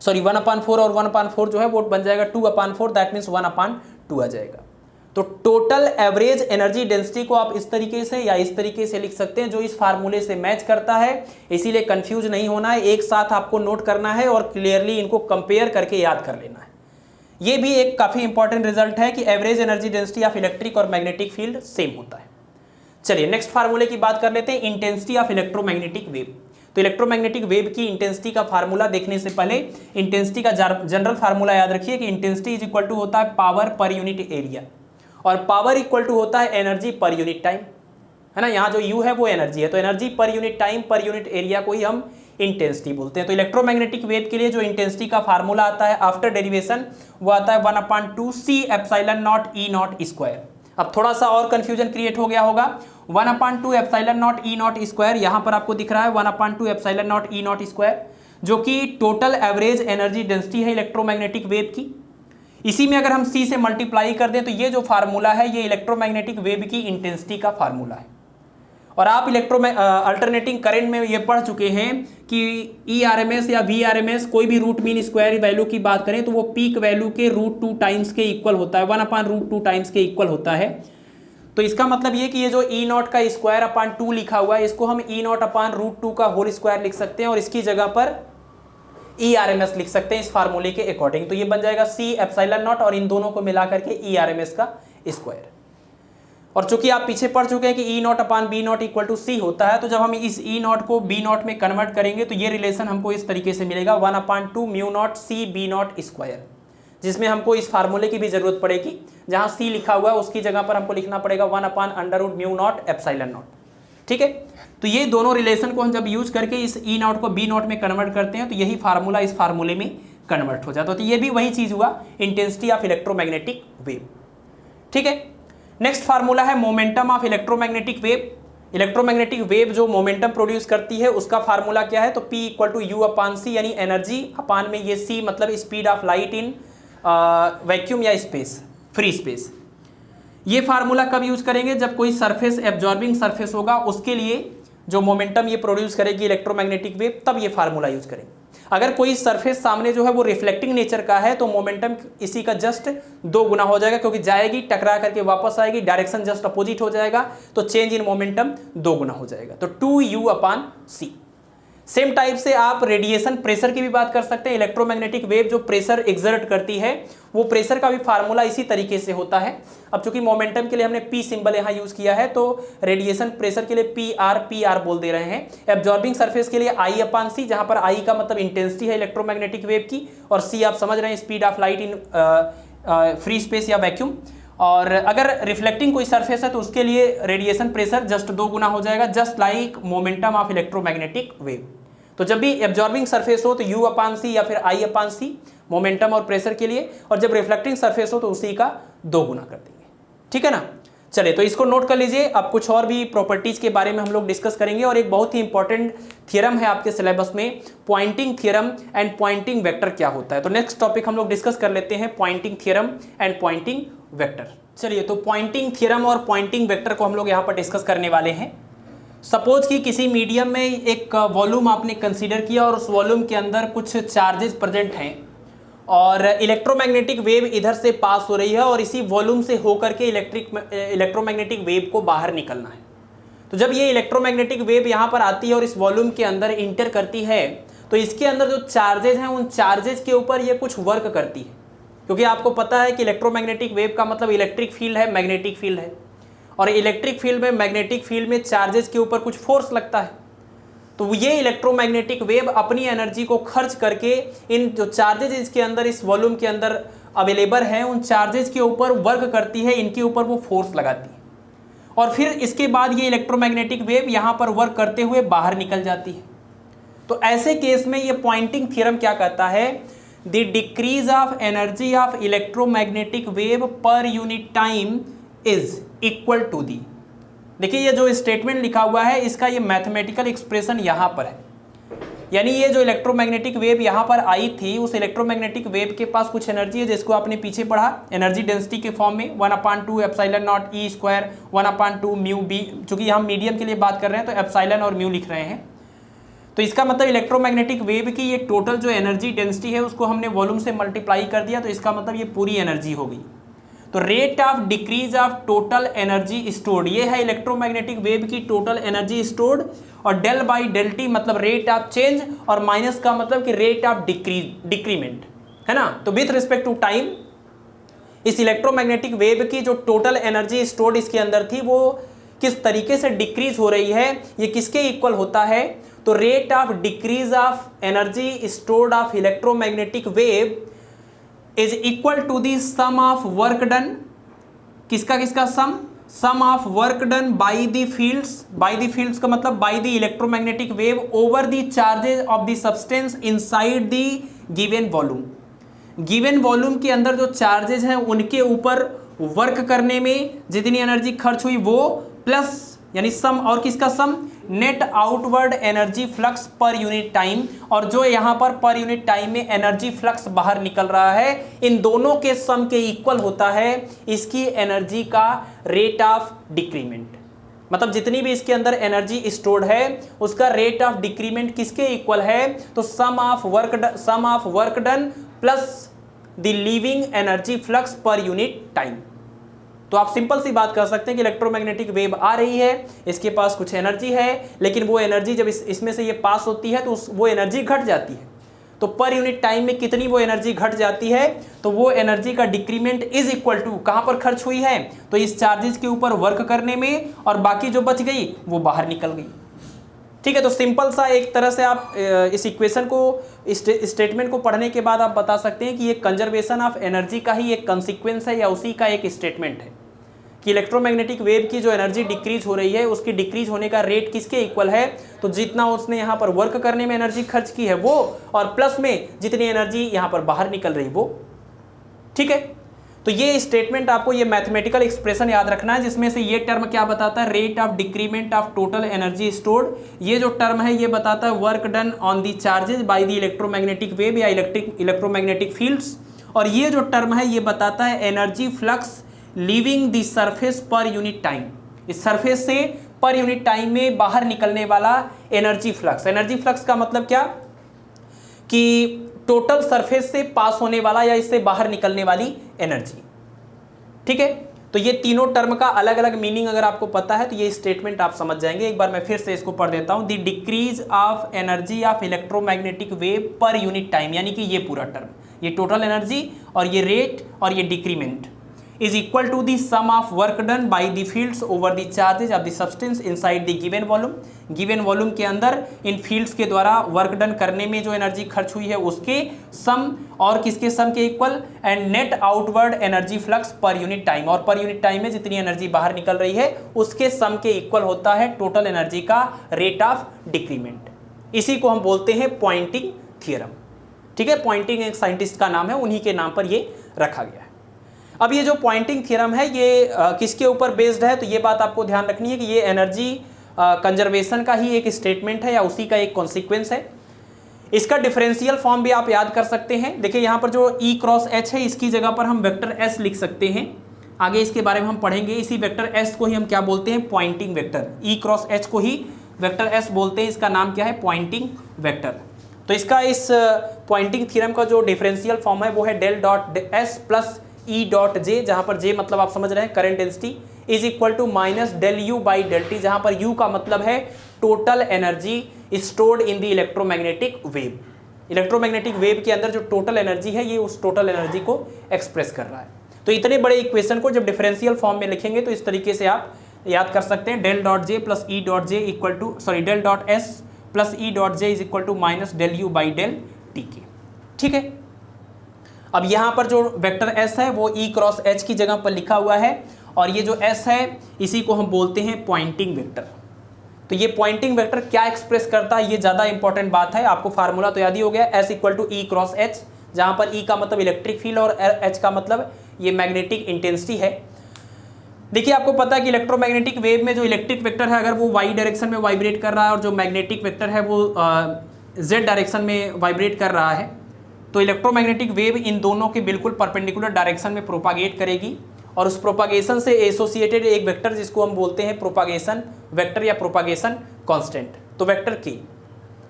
सॉरी 1/4 और 1/4 जो है वो बन जाएगा 2/4, दैट मीन्स 1/2 आ जाएगा। तो टोटल एवरेज एनर्जी डेंसिटी को आप इस तरीके से या इस तरीके से लिख सकते हैं जो इस फार्मूले से मैच करता है, इसीलिए कंफ्यूज नहीं होना है, एक साथ आपको नोट करना है और क्लियरली इनको कंपेयर करके याद कर लेना है। ये भी एक काफी इंपॉर्टेंट रिजल्ट है कि average energy density of electric और मैग्नेटिक फील्ड सेम होता है। चलिए नेक्स्ट फार्मूले की बात कर लेते हैं, इंटेंसिटी ऑफ इलेक्ट्रोमैग्नेटिक वेव। तो इलेक्ट्रोमैग्नेटिक वेव की इंटेंसिटी का फार्मूला देखने से पहले इंटेंसिटी का जनरल फार्मूला याद रखिए कि इंटेंसिटी इज इक्वल टू होता है पावर पर यूनिट एरिया और पावर इक्वल टू होता है एनर्जी पर यूनिट टाइम, है ना। यहाँ जो U है वो एनर्जी है, तो एनर्जी पर unit time per unit area को ही हम इंटेंसिटी बोलते हैं। तो इलेक्ट्रोमैग्नेटिक वेव के लिए जो इंटेंसिटी का फार्मूला आता है आफ्टर डेरिवेशन वो आता है 1/2 C ε0 E0²। अब थोड़ा सा और कंफ्यूजन क्रिएट हो गया होगा, 1/2 ε0 E0², यहाँ पर आपको दिख रहा है 1/2 ε0 E0², जो कि टोटल एवरेज एनर्जी डेंसिटी है इलेक्ट्रोमैग्नेटिक वेव की। इसी में अगर हम C से मल्टीप्लाई कर दें तो ये जो फार्मूला है ये इलेक्ट्रोमैग्नेटिक वेव की इंटेंसिटी का फार्मूला है। और आप अल्टरनेटिंग करंट में ये पढ़ चुके हैं कि ERMS या VRMS कोई भी रूट मीन स्क्वायर वैल्यू की बात करें तो वो पीक वैल्यू के √2 टाइम्स के इक्वल होता है, 1/√2 टाइम्स के इक्वल होता है। तो इसका मतलब ये कि ये जो E0 का स्क्वायर/2 लिखा हुआ है इसको हम E0/√2 का होल स्क्वायर लिख सकते हैं और इसकी जगह पर ERMS लिख सकते हैं इस फार्मूले के अकॉर्डिंग। तो ये बन जाएगा C ε0 और इन दोनों को मिला करके ERMS का स्क्वायर। और चूंकि आप पीछे पढ़ चुके हैं कि E0/B0 इक्वल टू C होता है, तो जब हम इस E0 को B0 में कन्वर्ट करेंगे तो ये रिलेशन हमको इस तरीके से मिलेगा 1/2 μ0 C B0², जिसमें हमको इस फार्मूले की भी जरूरत पड़ेगी। जहां C लिखा हुआ है उसकी जगह पर हमको लिखना पड़ेगा 1/√μ0 ε0। ठीक है। तो ये दोनों रिलेशन को हम जब यूज करके इस E0 को B0 में कन्वर्ट करते हैं तो यही फार्मूला इस फार्मूले में कन्वर्ट हो जाता है। तो ये भी वही चीज हुआ, इंटेंसिटी ऑफ इलेक्ट्रोमैग्नेटिक वेव। ठीक है। नेक्स्ट फार्मूला है momentum of electromagnetic wave. Electromagnetic wave जो मोमेंटम प्रोड्यूस करती है उसका फार्मूला क्या है, तो P इक्वल टू यू अपान सी, यानी एनर्जी अपान में ये C मतलब speed of light in vacuum या स्पेस, फ्री स्पेस। ये फार्मूला कब यूज करेंगे, जब कोई सरफेस एब्जॉर्बिंग सरफेस होगा उसके लिए जो मोमेंटम ये प्रोड्यूस करेगी इलेक्ट्रोमैग्नेटिक वेव, तब ये फार्मूला यूज करेंगे। अगर कोई सरफेस सामने जो है वो रिफ्लेक्टिंग नेचर का है तो मोमेंटम इसी का जस्ट 2 गुना हो जाएगा, क्योंकि जाएगी टकरा करके वापस आएगी, डायरेक्शन जस्ट अपोजिट हो जाएगा, तो चेंज इन मोमेंटम 2 गुना हो जाएगा, तो 2u अपान c। सेम टाइप से आप रेडिएशन प्रेशर की भी बात कर सकते हैं। इलेक्ट्रोमैग्नेटिक वेव जो प्रेशर एक्सर्ट करती है वो प्रेशर का भी फार्मूला इसी तरीके से होता है। अब चूंकि मोमेंटम के लिए हमने P सिंबल यहाँ यूज किया है तो रेडिएशन प्रेशर के लिए PR बोल दे रहे हैं। एब्जॉर्बिंग सरफेस के लिए I अपान C, जहां पर I का मतलब इंटेंसिटी है इलेक्ट्रोमैग्नेटिक वेव की, और C आप समझ रहे हैं speed of light in free space या वैक्यूम। और अगर रिफ्लेक्टिंग कोई सरफेस है तो उसके लिए रेडिएशन प्रेशर जस्ट 2 गुना हो जाएगा, just like momentum of electromagnetic wave. तो जब भी एब्जॉर्बिंग सरफेस हो तो U अपान C या फिर I अपान C मोमेंटम और प्रेशर के लिए, और जब रिफ्लेक्टिंग सरफेस हो तो उसी का 2 गुना कर देंगे। ठीक है ना, चलिए तो इसको नोट कर लीजिए। अब कुछ और भी प्रॉपर्टीज के बारे में हम लोग डिस्कस करेंगे, और एक बहुत ही इंपॉर्टेंट थियरम है आपके सिलेबस में, Poynting theorem and Poynting vector क्या होता है। तो नेक्स्ट टॉपिक हम लोग डिस्कस कर लेते हैं, Poynting theorem and Poynting vector. चलिए तो पॉइंटिंग थियरम और पॉइंटिंग वेक्टर को हम लोग यहाँ पर डिस्कस करने वाले हैं। सपोज कि किसी मीडियम में एक वॉल्यूम आपने कंसीडर किया और उस वॉल्यूम के अंदर कुछ चार्जेस प्रेजेंट हैं और इलेक्ट्रोमैग्नेटिक वेव इधर से पास हो रही है और इसी वॉल्यूम से होकर के इलेक्ट्रोमैग्नेटिक वेव को बाहर निकलना है। तो जब ये इलेक्ट्रोमैग्नेटिक वेव यहाँ पर आती है और इस वॉल्यूम के अंदर इंटर करती है तो इसके अंदर जो चार्जेस हैं उन चार्जेस के ऊपर ये कुछ वर्क करती है, क्योंकि आपको पता है कि इलेक्ट्रोमैग्नेटिक वेव का मतलब इलेक्ट्रिक फील्ड है, मैग्नेटिक फील्ड है, और इलेक्ट्रिक फील्ड में मैग्नेटिक फील्ड में चार्जेस के ऊपर कुछ फोर्स लगता है। तो ये इलेक्ट्रोमैग्नेटिक वेव अपनी एनर्जी को खर्च करके इन जो चार्जेस इसके अंदर इस वॉल्यूम के अंदर अवेलेबल हैं उन चार्जेस के ऊपर वर्क करती है, इनके ऊपर वो फोर्स लगाती है, और फिर इसके बाद ये इलेक्ट्रोमैग्नेटिक वेव यहाँ पर वर्क करते हुए बाहर निकल जाती है। तो ऐसे केस में ये पॉइंटिंग थ्योरम क्या कहता है, the decrease of energy of electromagnetic wave per unit time is equal to the. देखिए ये जो स्टेटमेंट लिखा हुआ है इसका ये मैथमेटिकल एक्सप्रेशन यहाँ पर है, यानी ये जो इलेक्ट्रोमैग्नेटिक वेव यहाँ पर आई थी उस इलेक्ट्रोमैग्नेटिक वेव के पास कुछ एनर्जी है जिसको आपने पीछे पढ़ा एनर्जी डेंसिटी के फॉर्म में 1/2 epsilon naught E square 1/2 mu B. चूंकि हम मीडियम के लिए बात कर रहे हैं तो एप्सिलॉन और म्यू लिख रहे हैं। तो इसका मतलब इलेक्ट्रोमैग्नेटिक वेव की ये टोटल जो एनर्जी डेंसिटी है उसको हमने वॉल्यूम से मल्टीप्लाई कर दिया, तो इसका मतलब ये पूरी एनर्जी हो गई। तो rate of decrease of total energy stored, ये है इलेक्ट्रोमैग्नेटिक वेव की टोटल एनर्जी स्टोर्ड, और डेल बाई डेल टी मतलब रेट ऑफ चेंज, और माइनस का मतलब कि रेट ऑफ डिक्रीमेंट है ना। तो विथ रिस्पेक्ट टू टाइम इस इलेक्ट्रोमैग्नेटिक वेव की जो टोटल एनर्जी स्टोर्ड इसके अंदर थी वो किस तरीके से डिक्रीज हो रही है, ये किसके इक्वल होता है, तो rate of decrease of energy stored of electromagnetic wave is equal to the sum of work done, किसका किसका sum of work done by the fields का मतलब by the electromagnetic wave over the charges of the substance inside the given volume. Given volume के अंदर जो charges हैं उनके ऊपर वर्क करने में जितनी एनर्जी खर्च हुई वो प्लस यानी सम, और किसका sum, net outward energy flux per unit time, और जो यहाँ पर यूनिट टाइम में एनर्जी फ्लक्स बाहर निकल रहा है इन दोनों के सम के इक्वल होता है इसकी एनर्जी का रेट ऑफ डिक्रीमेंट। मतलब जितनी भी इसके अंदर एनर्जी स्टोर्ड है उसका रेट ऑफ डिक्रीमेंट किसके इक्वल है, तो sum of work done plus the leaving energy flux per unit time. तो आप सिंपल सी बात कर सकते हैं कि इलेक्ट्रोमैग्नेटिक वेव आ रही है, इसके पास कुछ एनर्जी है, लेकिन वो एनर्जी जब इसमें से ये पास होती है तो वो एनर्जी घट जाती है। तो पर यूनिट टाइम में कितनी वो एनर्जी घट जाती है, तो वो एनर्जी का डिक्रीमेंट इज इक्वल टू कहाँ पर खर्च हुई है, तो इस चार्जेस के ऊपर वर्क करने में, और बाकी जो बच गई वो बाहर निकल गई। ठीक है, तो सिंपल सा एक तरह से आप इस इक्वेशन को स्टेटमेंट को पढ़ने के बाद आप बता सकते हैं कि ये कंजर्वेशन ऑफ एनर्जी का ही एक कंसिक्वेंस है या उसी का एक स्टेटमेंट है कि इलेक्ट्रोमैग्नेटिक वेव की जो एनर्जी डिक्रीज हो रही है उसकी डिक्रीज होने का रेट किसके इक्वल है, तो जितना उसने यहाँ पर वर्क करने में एनर्जी खर्च की है वो, और प्लस में जितनी एनर्जी यहाँ पर बाहर निकल रही वो। ठीक है, तो ये स्टेटमेंट आपको ये मैथमेटिकल एक्सप्रेशन याद रखना है, जिसमें से ये टर्म क्या बताता है, rate of decrement of total energy stored. ये जो टर्म है ये बताता है work done on the charges by the electromagnetic wave या इलेक्ट्रोमैग्नेटिक फील्ड्स। और ये जो टर्म है ये बताता है energy flux leaving the surface पर यूनिट टाइम। इस सरफेस से पर यूनिट टाइम में बाहर निकलने वाला एनर्जी फ्लक्स। एनर्जी फ्लक्स का मतलब क्या कि टोटल सरफेस से पास होने वाला या इससे बाहर निकलने वाली एनर्जी। ठीक है, तो ये तीनों टर्म का अलग अलग मीनिंग अगर आपको पता है तो ये स्टेटमेंट आप समझ जाएंगे। एक बार मैं फिर से इसको पढ़ देता हूं। The decrease of energy of electromagnetic wave per unit time, यानी कि ये पूरा टर्म, ये टोटल एनर्जी और ये रेट और ये decrement is equal to the sum of work done by the fields over the charges of the substance inside the given volume। given volume के अंदर इन fields के द्वारा वर्क डन करने में जो एनर्जी खर्च हुई है उसके सम और किसके सम के equal, and net outward energy flux per unit time, और पर यूनिट टाइम में जितनी एनर्जी बाहर निकल रही है उसके सम के इक्वल होता है टोटल एनर्जी का रेट ऑफ डिक्रीमेंट। इसी को हम बोलते हैं पॉइंटिंग थियरम। ठीक है, पॉइंटिंग एक साइंटिस्ट का नाम है, उन्हीं के नाम पर ये रखा गया है। अब ये जो पॉइंटिंग थ्योरम है ये किसके ऊपर बेस्ड है, तो ये बात आपको ध्यान रखनी है कि ये एनर्जी कंजर्वेशन का ही एक स्टेटमेंट है या उसी का एक कॉन्सिक्वेंस है। इसका डिफरेंशियल फॉर्म भी आप याद कर सकते हैं। देखिए यहाँ पर जो E क्रॉस H है इसकी जगह पर हम वेक्टर S लिख सकते हैं। आगे इसके बारे में हम पढ़ेंगे। इसी वेक्टर S को ही हम क्या बोलते हैं, Poynting vector. E cross H को ही वेक्टर S बोलते हैं, इसका नाम क्या है, पॉइंटिंग वेक्टर। तो इसका इस पॉइंटिंग थ्योरम का जो डिफरेंशियल फॉर्म है वो है del dot S plus E dot J, जहां पर J मतलब आप समझ रहे हैं current density, is equal to minus del U by del T, जहां पर U का मतलब है total energy stored in the electromagnetic wave. Electromagnetic wave के अंदर जो टोटल एनर्जी है ये उस टोटल एनर्जी को एक्सप्रेस कर रहा है। तो इतने बड़े इक्वेशन को जब डिफरेंशियल फॉर्म में लिखेंगे तो इस तरीके से आप याद कर सकते हैं, del dot J plus E dot J equal to del dot S plus E dot J is equal to minus del U by del T के। ठीक है, अब यहाँ पर जो वेक्टर S है वो E क्रॉस H की जगह पर लिखा हुआ है, और ये जो S है इसी को हम बोलते हैं पॉइंटिंग वेक्टर। तो ये पॉइंटिंग वेक्टर क्या एक्सप्रेस करता है, ये ज़्यादा इंपॉर्टेंट बात है। आपको फार्मूला तो याद ही हो गया, S equal to E cross H, जहाँ पर E का मतलब इलेक्ट्रिक फील्ड और H का मतलब ये मैग्नेटिक इंटेंसिटी है। देखिए आपको पता है कि इलेक्ट्रोमैग्नेटिक वेव में जो इलेक्ट्रिक वेक्टर है अगर वो y डायरेक्शन में वाइब्रेट कर रहा है और जो मैग्नेटिक वेक्टर है वो z डायरेक्शन में वाइब्रेट कर रहा है, तो इलेक्ट्रोमैग्नेटिक वेव इन दोनों के बिल्कुल परपेंडिकुलर डायरेक्शन में प्रोपागेट करेगी, और उस प्रोपागेशन से एसोसिएटेड एक वेक्टर जिसको हम बोलते हैं प्रोपागेशन वेक्टर या प्रोपागेशन कांस्टेंट, तो वेक्टर के।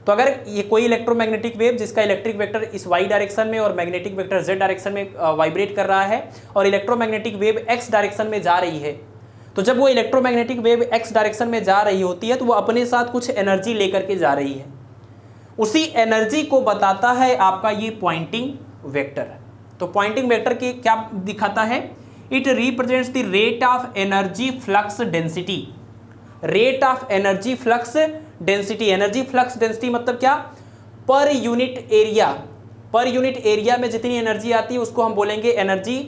तो अगर ये कोई इलेक्ट्रोमैग्नेटिक वेव जिसका इलेक्ट्रिक वेक्टर इस y डायरेक्शन में और मैग्नेटिक वेक्टर z डायरेक्शन में वाइब्रेट कर रहा है और इलेक्ट्रोमैग्नेटिक वेव x डायरेक्शन में जा रही है, तो जब वो इलेक्ट्रोमैग्नेटिक वेव x डायरेक्शन में जा रही होती है तो वो अपने साथ कुछ एनर्जी लेकर के जा रही है। उसी एनर्जी को बताता है आपका ये पॉइंटिंग वेक्टर। तो पॉइंटिंग वेक्टर के क्या दिखाता है, it represents the rate of energy flux density. Rate of energy flux density, energy flux density मतलब क्या, पर यूनिट एरिया। पर यूनिट एरिया में जितनी एनर्जी आती है उसको हम बोलेंगे एनर्जी,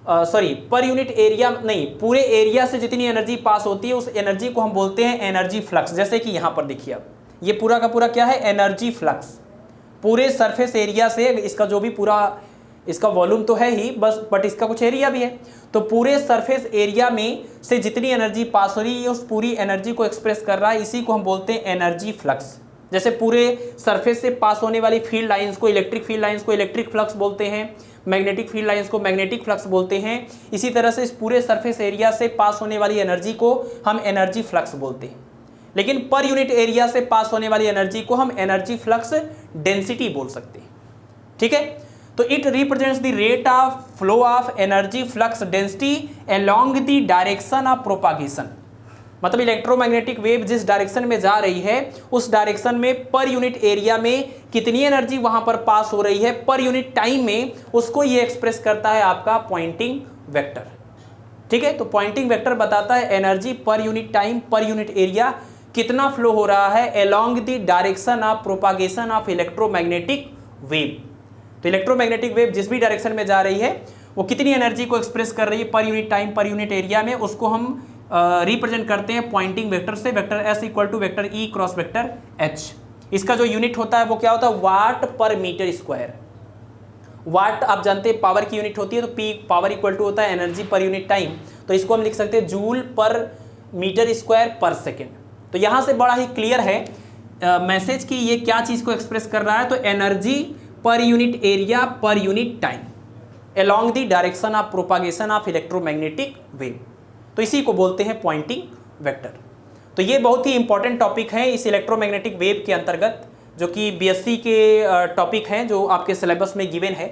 पर यूनिट एरिया नहीं, पूरे एरिया से जितनी एनर्जी पास होती है उस एनर्जी को हम बोलते हैं एनर्जी फ्लक्स। जैसे कि यहाँ पर देखिए अब ये पूरा का पूरा क्या है, एनर्जी फ्लक्स। पूरे सरफेस एरिया से इसका जो भी पूरा इसका वॉल्यूम तो है ही बस, बट इसका कुछ एरिया भी है, तो पूरे सरफेस एरिया में से जितनी एनर्जी पास हो रही है उस पूरी एनर्जी को एक्सप्रेस कर रहा है, इसी को हम बोलते हैं एनर्जी फ्लक्स। जैसे पूरे सरफेस से पास होने वाली फील्ड लाइंस को, इलेक्ट्रिक फील्ड लाइंस को इलेक्ट्रिक फ्लक्स बोलते हैं, मैग्नेटिक फील्ड लाइंस को मैग्नेटिक फ्लक्स बोलते हैं। इसी तरह से इस पूरे सरफेस एरिया से पास होने वाली एनर्जी को हम एनर्जी फ्लक्स बोलते हैं, लेकिन पर यूनिट एरिया से पास होने वाली एनर्जी को हम एनर्जी फ्लक्स डेंसिटी बोल सकते हैं। ठीक है, तो it represents the rate of flow of energy flux density along the direction of propagation. मतलब इलेक्ट्रोमैग्नेटिक वेव जिस डायरेक्शन में जा रही है उस डायरेक्शन में पर यूनिट एरिया में कितनी एनर्जी वहां पर पास हो रही है पर यूनिट टाइम में, उसको ये एक्सप्रेस करता है आपका पॉइंटिंग वेक्टर। ठीक है, तो पॉइंटिंग वेक्टर बताता है एनर्जी पर unit time per unit area कितना फ्लो हो रहा है along the direction of propagation of electromagnetic wave. तो इलेक्ट्रोमैग्नेटिक वेव जिस भी डायरेक्शन में जा रही है वो कितनी एनर्जी को एक्सप्रेस कर रही है per unit time per unit area में, उसको हम रिप्रेजेंट करते हैं पॉइंटिंग वेक्टर से, vector S equal to vector E cross vector H। इसका जो यूनिट होता है वो क्या होता है, वाट पर मीटर स्क्वायर। वाट आप जानते हैं पावर की यूनिट होती है, तो पी पावर इक्वल टू होता है एनर्जी पर यूनिट टाइम, तो इसको हम लिख सकते हैं जूल पर मीटर स्क्वायर पर सेकेंड। तो यहाँ से बड़ा ही क्लियर है मैसेज कि ये क्या चीज़ को एक्सप्रेस कर रहा है, तो एनर्जी पर यूनिट एरिया पर unit time along the direction of propagation of electromagnetic wave, तो इसी को बोलते हैं पॉइंटिंग वेक्टर। तो ये बहुत ही इंपॉर्टेंट टॉपिक है इस इलेक्ट्रोमैग्नेटिक वेव के अंतर्गत, जो कि बीएससी के टॉपिक हैं जो आपके सिलेबस में गिवन है।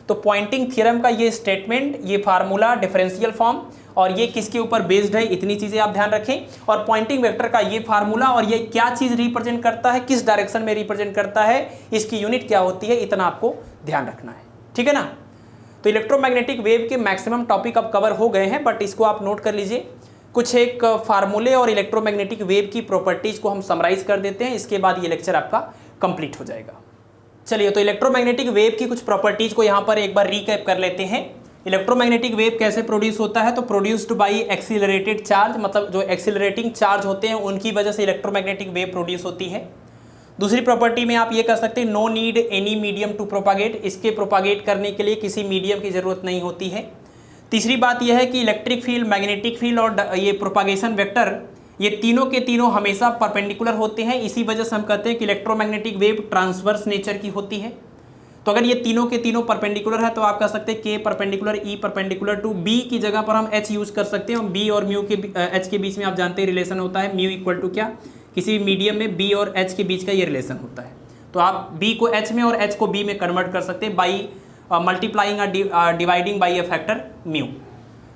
तो पॉइंटिंग थ्योरम का ये स्टेटमेंट, ये फार्मूला, डिफरेंशियल फॉर्म और ये किसके ऊपर बेस्ड है, इतनी चीज़ें आप ध्यान रखें। और पॉइंटिंग वेक्टर का ये फार्मूला और ये क्या चीज़ रिप्रेजेंट करता है, किस डायरेक्शन में रिप्रेजेंट करता है, इसकी यूनिट क्या होती है, इतना आपको ध्यान रखना है। ठीक है ना। तो इलेक्ट्रोमैग्नेटिक वेव के मैक्सिमम टॉपिक अब कवर हो गए हैं, बट इसको आप नोट कर लीजिए। कुछ एक फार्मूले और इलेक्ट्रोमैग्नेटिक वेव की प्रॉपर्टीज़ को हम समराइज कर देते हैं, इसके बाद ये लेक्चर आपका कंप्लीट हो जाएगा। चलिए, तो इलेक्ट्रोमैग्नेटिक वेव की कुछ प्रॉपर्टीज़ को यहाँ पर एक बार रिकैप कर लेते हैं। इलेक्ट्रोमैग्नेटिक वेव कैसे प्रोड्यूस होता है, तो प्रोड्यूस्ड बाई एक्सीलरेटेड चार्ज, मतलब जो एक्सीलरेटिंग चार्ज होते हैं उनकी वजह से इलेक्ट्रोमैग्नेटिक वेव प्रोड्यूस होती है। दूसरी प्रॉपर्टी में आप ये कर सकते हैं, no need any medium to propagate, इसके प्रोपागेट करने के लिए किसी मीडियम की ज़रूरत नहीं होती है। तीसरी बात यह है कि इलेक्ट्रिक फील्ड, मैग्नेटिक फील्ड और ये प्रोपागेशन वेक्टर, ये तीनों के तीनों हमेशा परपेंडिकुलर होते हैं। इसी वजह से हम कहते हैं कि इलेक्ट्रोमैग्नेटिक वेव ट्रांसवर्स नेचर की होती है। तो अगर ये तीनों के तीनों परपेंडिकुलर है तो आप कह सकते हैं के perpendicular E perpendicular to B की जगह पर हम एच यूज कर सकते हैं। बी और म्यू के एच के बीच में आप जानते हैं रिलेशन होता है, म्यू इक्वल टू क्या, किसी भी मीडियम में बी और एच के बीच का ये रिलेशन होता है। तो आप बी को एच में और एच को बी में कन्वर्ट कर सकते हैं by multiplying dividing by A factor mu.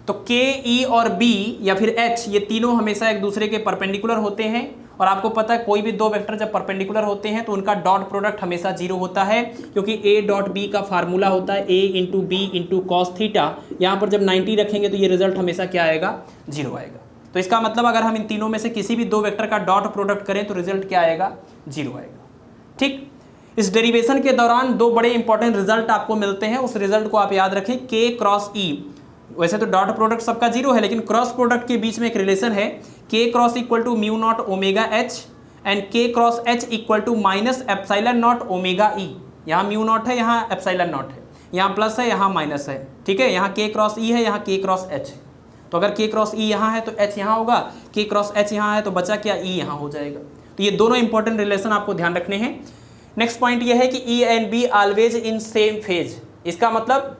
तो के, ई और बी या फिर एच, ये तीनों हमेशा एक दूसरे के परपेंडिकुलर होते हैं। और आपको पता है कोई भी दो वेक्टर जब परपेंडिकुलर होते हैं तो उनका डॉट प्रोडक्ट हमेशा जीरो होता है, क्योंकि ए डॉट बी का फार्मूला होता है A into B into cos theta. यहाँ पर जब 90 रखेंगे तो ये रिजल्ट हमेशा क्या आएगा, जीरो आएगा। तो इसका मतलब अगर हम इन तीनों में से किसी भी दो वेक्टर का डॉट प्रोडक्ट करें तो रिजल्ट क्या आएगा, जीरो आएगा। ठीक, इस डेरिवेशन के दौरान दो बड़े इंपॉर्टेंट रिजल्ट आपको मिलते हैं, उस रिजल्ट को आप याद रखें, के क्रॉस ई। वैसे तो डॉट प्रोडक्ट सबका जीरो है, लेकिन क्रॉस प्रोडक्ट के बीच में एक रिलेशन है, k cross equal to mu naught omega H and k cross H equal to minus epsilon naught omega E. यहाँ म्यू नॉट है, यहाँ एप्सिलॉन नॉट है, यहाँ प्लस है, यहाँ माइनस है। ठीक है, यहाँ के क्रॉस ई है, यहाँ के क्रॉस एच है। तो अगर के क्रॉस ई यहाँ है तो एच यहाँ होगा, के क्रॉस एच यहाँ है तो बचा क्या, ई यहाँ हो जाएगा। तो ये दोनों इंपॉर्टेंट रिलेशन आपको ध्यान रखने हैं। नेक्स्ट पॉइंट ये है कि E and be always in same phase. इसका मतलब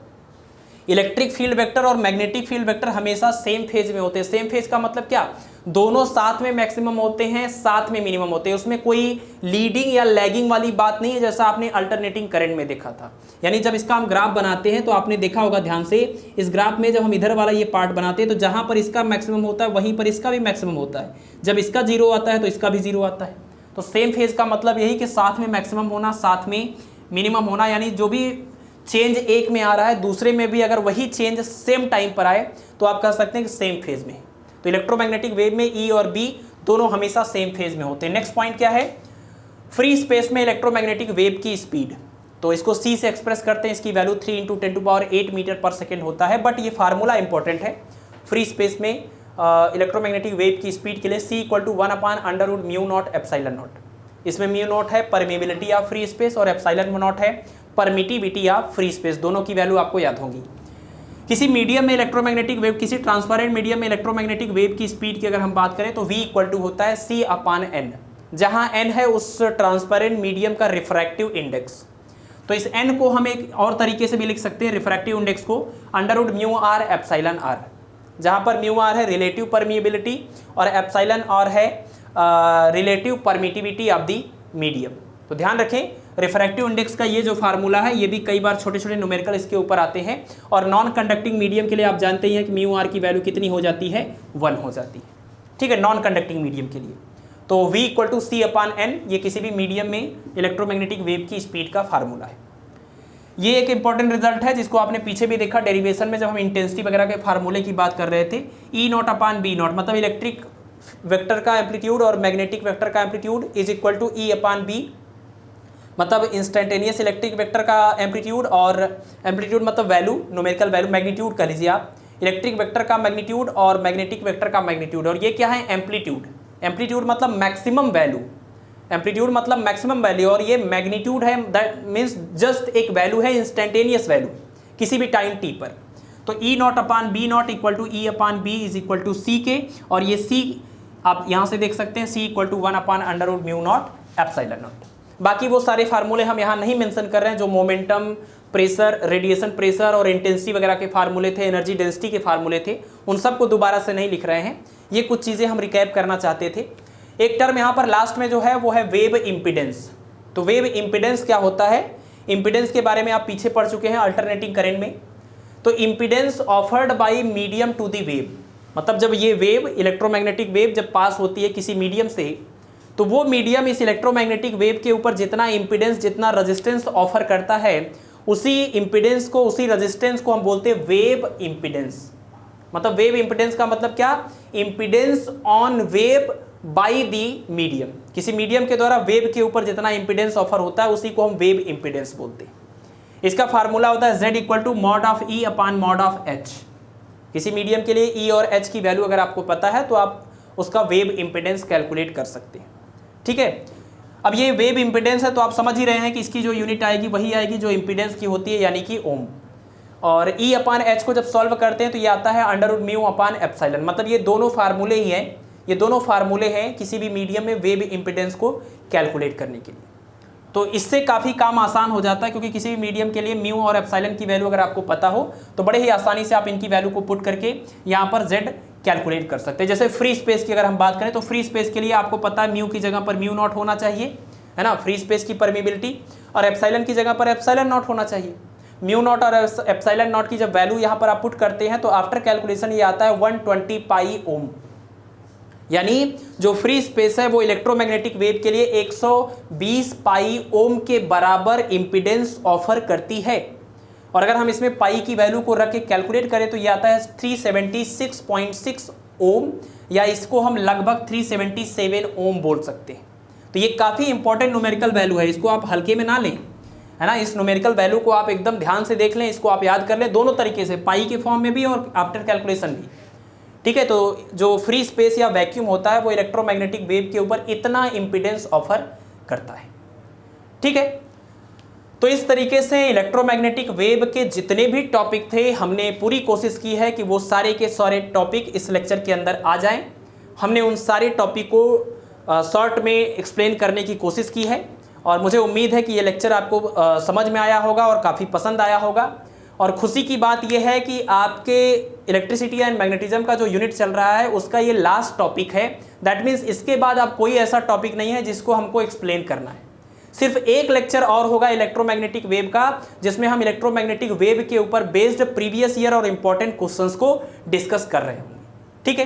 इलेक्ट्रिक फील्ड वेक्टर और मैग्नेटिक फील्ड वेक्टर हमेशा सेम फेज में होते हैं। सेम फेज का मतलब क्या, दोनों साथ में मैक्सिमम होते हैं, साथ में मिनिमम होते हैं। उसमें कोई लीडिंग या लैगिंग वाली बात नहीं है, जैसा आपने अल्टरनेटिंग करंट में देखा था। यानी जब इसका हम ग्राफ बनाते हैं तो आपने देखा होगा ध्यान से, इस ग्राफ में जब हम इधर वाला ये पार्ट बनाते हैं तो जहां पर इसका मैक्सिमम होता है वहीं पर इसका भी मैक्सिमम होता है। जब इसका जीरो आता है तो इसका भी जीरो आता है। तो सेम फेज का मतलब यही कि साथ में मैक्सिमम होना, साथ में मिनिमम होना। यानी जो भी चेंज एक में आ रहा है दूसरे में भी अगर वही चेंज सेम टाइम पर आए तो आप कह सकते हैं कि सेम फेज में है। तो इलेक्ट्रोमैग्नेटिक वेव में ई और बी दोनों हमेशा सेम फेज में होते हैं। नेक्स्ट पॉइंट क्या है, फ्री स्पेस में इलेक्ट्रोमैग्नेटिक वेव की स्पीड। तो इसको सी से एक्सप्रेस करते हैं, इसकी वैल्यू 3 × 10⁸ मीटर पर सेकेंड होता है। बट ये फार्मूला इंपॉर्टेंट है, फ्री स्पेस में इलेक्ट्रोमैग्नेटिक वेव की स्पीड के लिए C = 1/√μ नॉट एप्सिलॉन नॉट। इसमें म्यू नॉट है परमेबिलिटी ऑफ फ्री स्पेस और एप्सिलॉन नॉट है परमिटिविटी ऑफ फ्री स्पेस। दोनों की वैल्यू आपको याद होगी। किसी मीडियम में इलेक्ट्रोमैग्नेटिक वेव, किसी ट्रांसपेरेंट मीडियम में इलेक्ट्रोमैग्नेटिक वेव की स्पीड की अगर हम बात करें तो V = होता है C/n, जहां n है उस ट्रांसपेरेंट मीडियम का रिफ्रैक्टिव इंडेक्स। तो इस n को हम एक और तरीके से भी लिख सकते हैं, रिफ्रैक्टिव इंडेक्स को √μr एप्सिलॉन r, जहां पर μr है रिलेटिव परमिएबिलिटी और एप्सिलॉन r है relative permittivity of the medium. तो ध्यान रखें, रिफ्रैक्टिव इंडेक्स का ये जो फार्मूला है ये भी कई बार छोटे छोटे न्यूमेरिकल इसके ऊपर आते हैं। और नॉन कंडक्टिंग मीडियम के लिए आप जानते ही हैं कि μr की वैल्यू कितनी हो जाती है, 1 हो जाती है। ठीक है, नॉन कंडक्टिंग मीडियम के लिए। तो V = C/n, ये किसी भी मीडियम में इलेक्ट्रोमैग्नेटिक वेव की स्पीड का फार्मूला है। ये एक इंपॉर्टेंट रिजल्ट है जिसको आपने पीछे भी देखा डेरिवेशन में, जब हम इंटेंसिटी वगैरह के फार्मूले की बात कर रहे थे। E0/B0 मतलब इलेक्ट्रिक वेक्टर का एम्पलीट्यूड और मैग्नेटिक वेक्टर का एम्पलीट्यूड = E/B, मतलब इंस्टेंटेनियस इलेक्ट्रिक वेक्टर का एम्पलीट्यूड और एम्पलीट्यूड मतलब वैल्यू, न्यूमेरिकल वैल्यू, मैग्नीट्यूड कह लीजिए आप, इलेक्ट्रिक वेक्टर का मैग्नीट्यूड और मैग्नेटिक वेक्टर का मैग्नीट्यूड। और ये क्या है, एम्पलीट्यूड। एम्पलीट्यूड मतलब मैक्सिमम वैल्यू, एम्पलीट्यूड मतलब मैक्सिमम वैल्यू, और ये मैग्नीट्यूड है, दैट मीन्स जस्ट एक वैल्यू है, इंस्टेंटेनियस वैल्यू किसी भी टाइम टी पर। तो E naught upon B naught equal to E upon B is equal to c के, और ये सी आप यहाँ से देख सकते हैं, c equal to 1 upon under root mu naught epsilon naught. बाकी वो सारे फार्मूले हम यहाँ नहीं मेंशन कर रहे हैं, जो मोमेंटम, प्रेशर, रेडिएशन प्रेशर और इंटेंसिटी वगैरह के फार्मूले थे, एनर्जी डेंसिटी के फार्मूले थे, उन सबको दोबारा से नहीं लिख रहे हैं। ये कुछ चीज़ें हम रिकैप करना चाहते थे। एक टर्म यहाँ पर लास्ट में जो है वो है वेव इम्पिडेंस। तो वेव इम्पिडेंस क्या होता है? इम्पिडेंस के बारे में आप पीछे पढ़ चुके हैं अल्टरनेटिंग करंट में। तो impedance offered by medium to the wave, मतलब जब ये वेव, इलेक्ट्रोमैग्नेटिक वेव जब पास होती है किसी मीडियम से, तो वो मीडियम इस इलेक्ट्रोमैग्नेटिक वेव के ऊपर जितना इम्पिडेंस, जितना रेजिस्टेंस ऑफर करता है, उसी इम्पिडेंस को, उसी रेजिस्टेंस को हम बोलते हैं वेव इम्पिडेंस। मतलब वेव इम्पिडेंस का मतलब क्या? Impedance on wave by the medium, किसी मीडियम के द्वारा वेव के ऊपर जितना इम्पिडेंस ऑफर होता है उसी को हम वेव इम्पिडेंस बोलते हैं। इसका फार्मूला होता है z equal to mod of E upon mod of H. किसी मीडियम के लिए ई और एच की वैल्यू अगर आपको पता है तो आप उसका वेव इम्पिडेंस कैलकुलेट कर सकते हैं। ठीक है, अब ये वेव इम्पिडेंस है तो आप समझ ही रहे हैं कि इसकी जो यूनिट आएगी वही आएगी जो इम्पिडेंस की होती है, यानी कि ओम। और ई अपान एच को जब सॉल्व करते हैं तो ये आता है अंडर रूट म्यू अपान एप्सिलॉन। मतलब ये दोनों फार्मूले ही हैं, ये दोनों फार्मूले हैं किसी भी मीडियम में वेव इम्पिडेंस को कैलकुलेट करने के लिए। तो इससे काफ़ी काम आसान हो जाता है, क्योंकि किसी भी मीडियम के लिए म्यू और एप्सिलॉन की वैल्यू अगर आपको पता हो तो बड़े ही आसानी से आप इनकी वैल्यू को पुट करके यहाँ पर z कैलकुलेट कर सकते हैं। जैसे फ्री स्पेस की अगर हम बात करें तो फ्री स्पेस के लिए आपको पता है म्यू की जगह पर म्यू नॉट होना चाहिए, है ना, फ्री स्पेस की परमिबिलिटी, और एप्सिलॉन की जगह पर एप्सिलॉन नॉट होना चाहिए। म्यू नॉट और एप्सिलॉन नॉट की जब वैल्यू यहाँ पर आप पुट करते हैं तो आफ्टर कैलकुलेशन ये आता है 120 पाई ओम। यानी जो फ्री स्पेस है वो इलेक्ट्रोमैग्नेटिक वेव के लिए 120 पाई ओम के बराबर इम्पिडेंस ऑफर करती है। और अगर हम इसमें पाई की वैल्यू को रख के कैलकुलेट करें तो ये आता है 376.6 ओम, या इसको हम लगभग 377 ओम बोल सकते हैं। तो ये काफ़ी इंपॉर्टेंट न्यूमेरिकल वैल्यू है, इसको आप हल्के में ना लें, है ना। इस न्यूमेरिकल वैल्यू को आप एकदम ध्यान से देख लें, इसको आप याद कर लें दोनों तरीके से, पाई के फॉर्म में भी और आफ्टर कैलकुलेशन भी। ठीक है, तो जो फ्री स्पेस या वैक्यूम होता है वो इलेक्ट्रोमैग्नेटिक वेव के ऊपर इतना इम्पिडेंस ऑफर करता है। ठीक है, तो इस तरीके से इलेक्ट्रोमैग्नेटिक वेव के जितने भी टॉपिक थे हमने पूरी कोशिश की है कि वो सारे के सारे टॉपिक इस लेक्चर के अंदर आ जाएं। हमने उन सारे टॉपिक को शॉर्ट में एक्सप्लेन करने की कोशिश की है, और मुझे उम्मीद है कि ये लेक्चर आपको समझ में आया होगा और काफ़ी पसंद आया होगा। और खुशी की बात यह है कि आपके इलेक्ट्रिसिटी एंड मैग्नेटिज्म का जो यूनिट चल रहा है उसका ये लास्ट टॉपिक है। दैट मीन्स इसके बाद अब कोई ऐसा टॉपिक नहीं है जिसको हमको एक्सप्लेन करना है। सिर्फ एक लेक्चर और होगा इलेक्ट्रोमैग्नेटिक वेव का, जिसमें हम इलेक्ट्रोमैग्नेटिक वेव के ऊपर बेस्ड प्रीवियस ईयर और इंपॉर्टेंट क्वेश्चंस को डिस्कस कर रहे होंगे। ठीक है,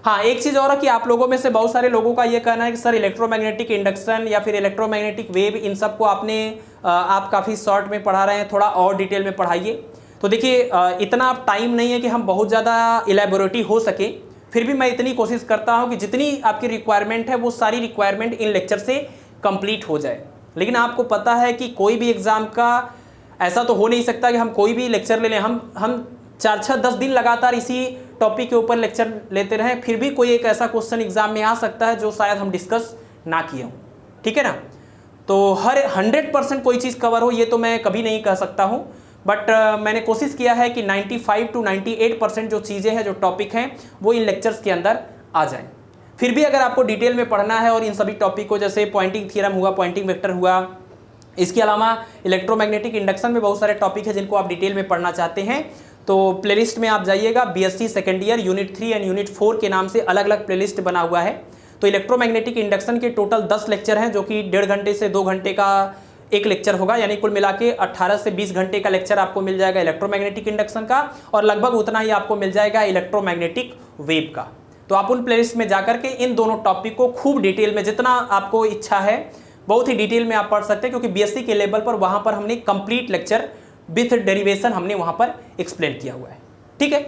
हाँ, एक चीज़ और है कि आप लोगों में से बहुत सारे लोगों का ये कहना है कि सर इलेक्ट्रोमैग्नेटिक इंडक्शन या फिर इलेक्ट्रोमैग्नेटिक वेव, इन सब को आप काफ़ी शॉर्ट में पढ़ा रहे हैं, थोड़ा और डिटेल में पढ़ाइए। तो देखिए इतना टाइम नहीं है कि हम बहुत ज़्यादा इलेबोरेटिव हो सके, फिर भी मैं इतनी कोशिश करता हूँ कि जितनी आपकी रिक्वायरमेंट है वो सारी रिक्वायरमेंट इन लेक्चर से कंप्लीट हो जाए। लेकिन आपको पता है कि कोई भी एग्ज़ाम का ऐसा तो हो नहीं सकता कि हम कोई भी लेक्चर ले लें, हम 4-6-10 दिन लगातार इसी टॉपिक के ऊपर लेक्चर लेते रहें, फिर भी कोई एक ऐसा क्वेश्चन एग्जाम में आ सकता है जो शायद हम डिस्कस ना किए हों। ठीक है ना, तो हर 100% कोई चीज़ कवर हो ये तो मैं कभी नहीं कह सकता हूँ, बट मैंने कोशिश किया है कि 95 to 98% जो चीज़ें हैं, जो टॉपिक हैं, वो इन लेक्चर्स के अंदर आ जाएं। फिर भी अगर आपको डिटेल में पढ़ना है और इन सभी टॉपिक को, जैसे पॉइंटिंग थ्योरम हुआ, पॉइंटिंग वेक्टर हुआ, इसके अलावा इलेक्ट्रोमैग्नेटिक इंडक्शन में बहुत सारे टॉपिक हैं जिनको आप डिटेल में पढ़ना चाहते हैं, तो प्लेलिस्ट में आप जाइएगा। BSc second year unit 3 and unit 4 के नाम से अलग अलग प्लेलिस्ट बना हुआ है। तो इलेक्ट्रोमैग्नेटिक इंडक्शन के टोटल 10 लेक्चर हैं, जो कि 1.5 घंटे से 2 घंटे का एक लेक्चर होगा, यानी कुल मिला के 18 से 20 घंटे का लेक्चर आपको मिल जाएगा इलेक्ट्रोमैग्नेटिक इंडक्शन का, और लगभग उतना ही आपको मिल जाएगा इलेक्ट्रोमैग्नेटिक वेव का। तो आप उन प्लेलिस्ट में जाकर के इन दोनों टॉपिक को खूब डिटेल में, जितना आपको इच्छा है बहुत ही डिटेल में आप पढ़ सकते हैं, क्योंकि बीएससी के लेवल पर वहाँ पर हमने कंप्लीट लेक्चर विथ डेरिवेशन हमने वहाँ पर एक्सप्लेन किया हुआ है। ठीक है,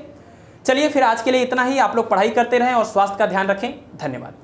चलिए फिर आज के लिए इतना ही। आप लोग पढ़ाई करते रहें और स्वास्थ्य का ध्यान रखें। धन्यवाद।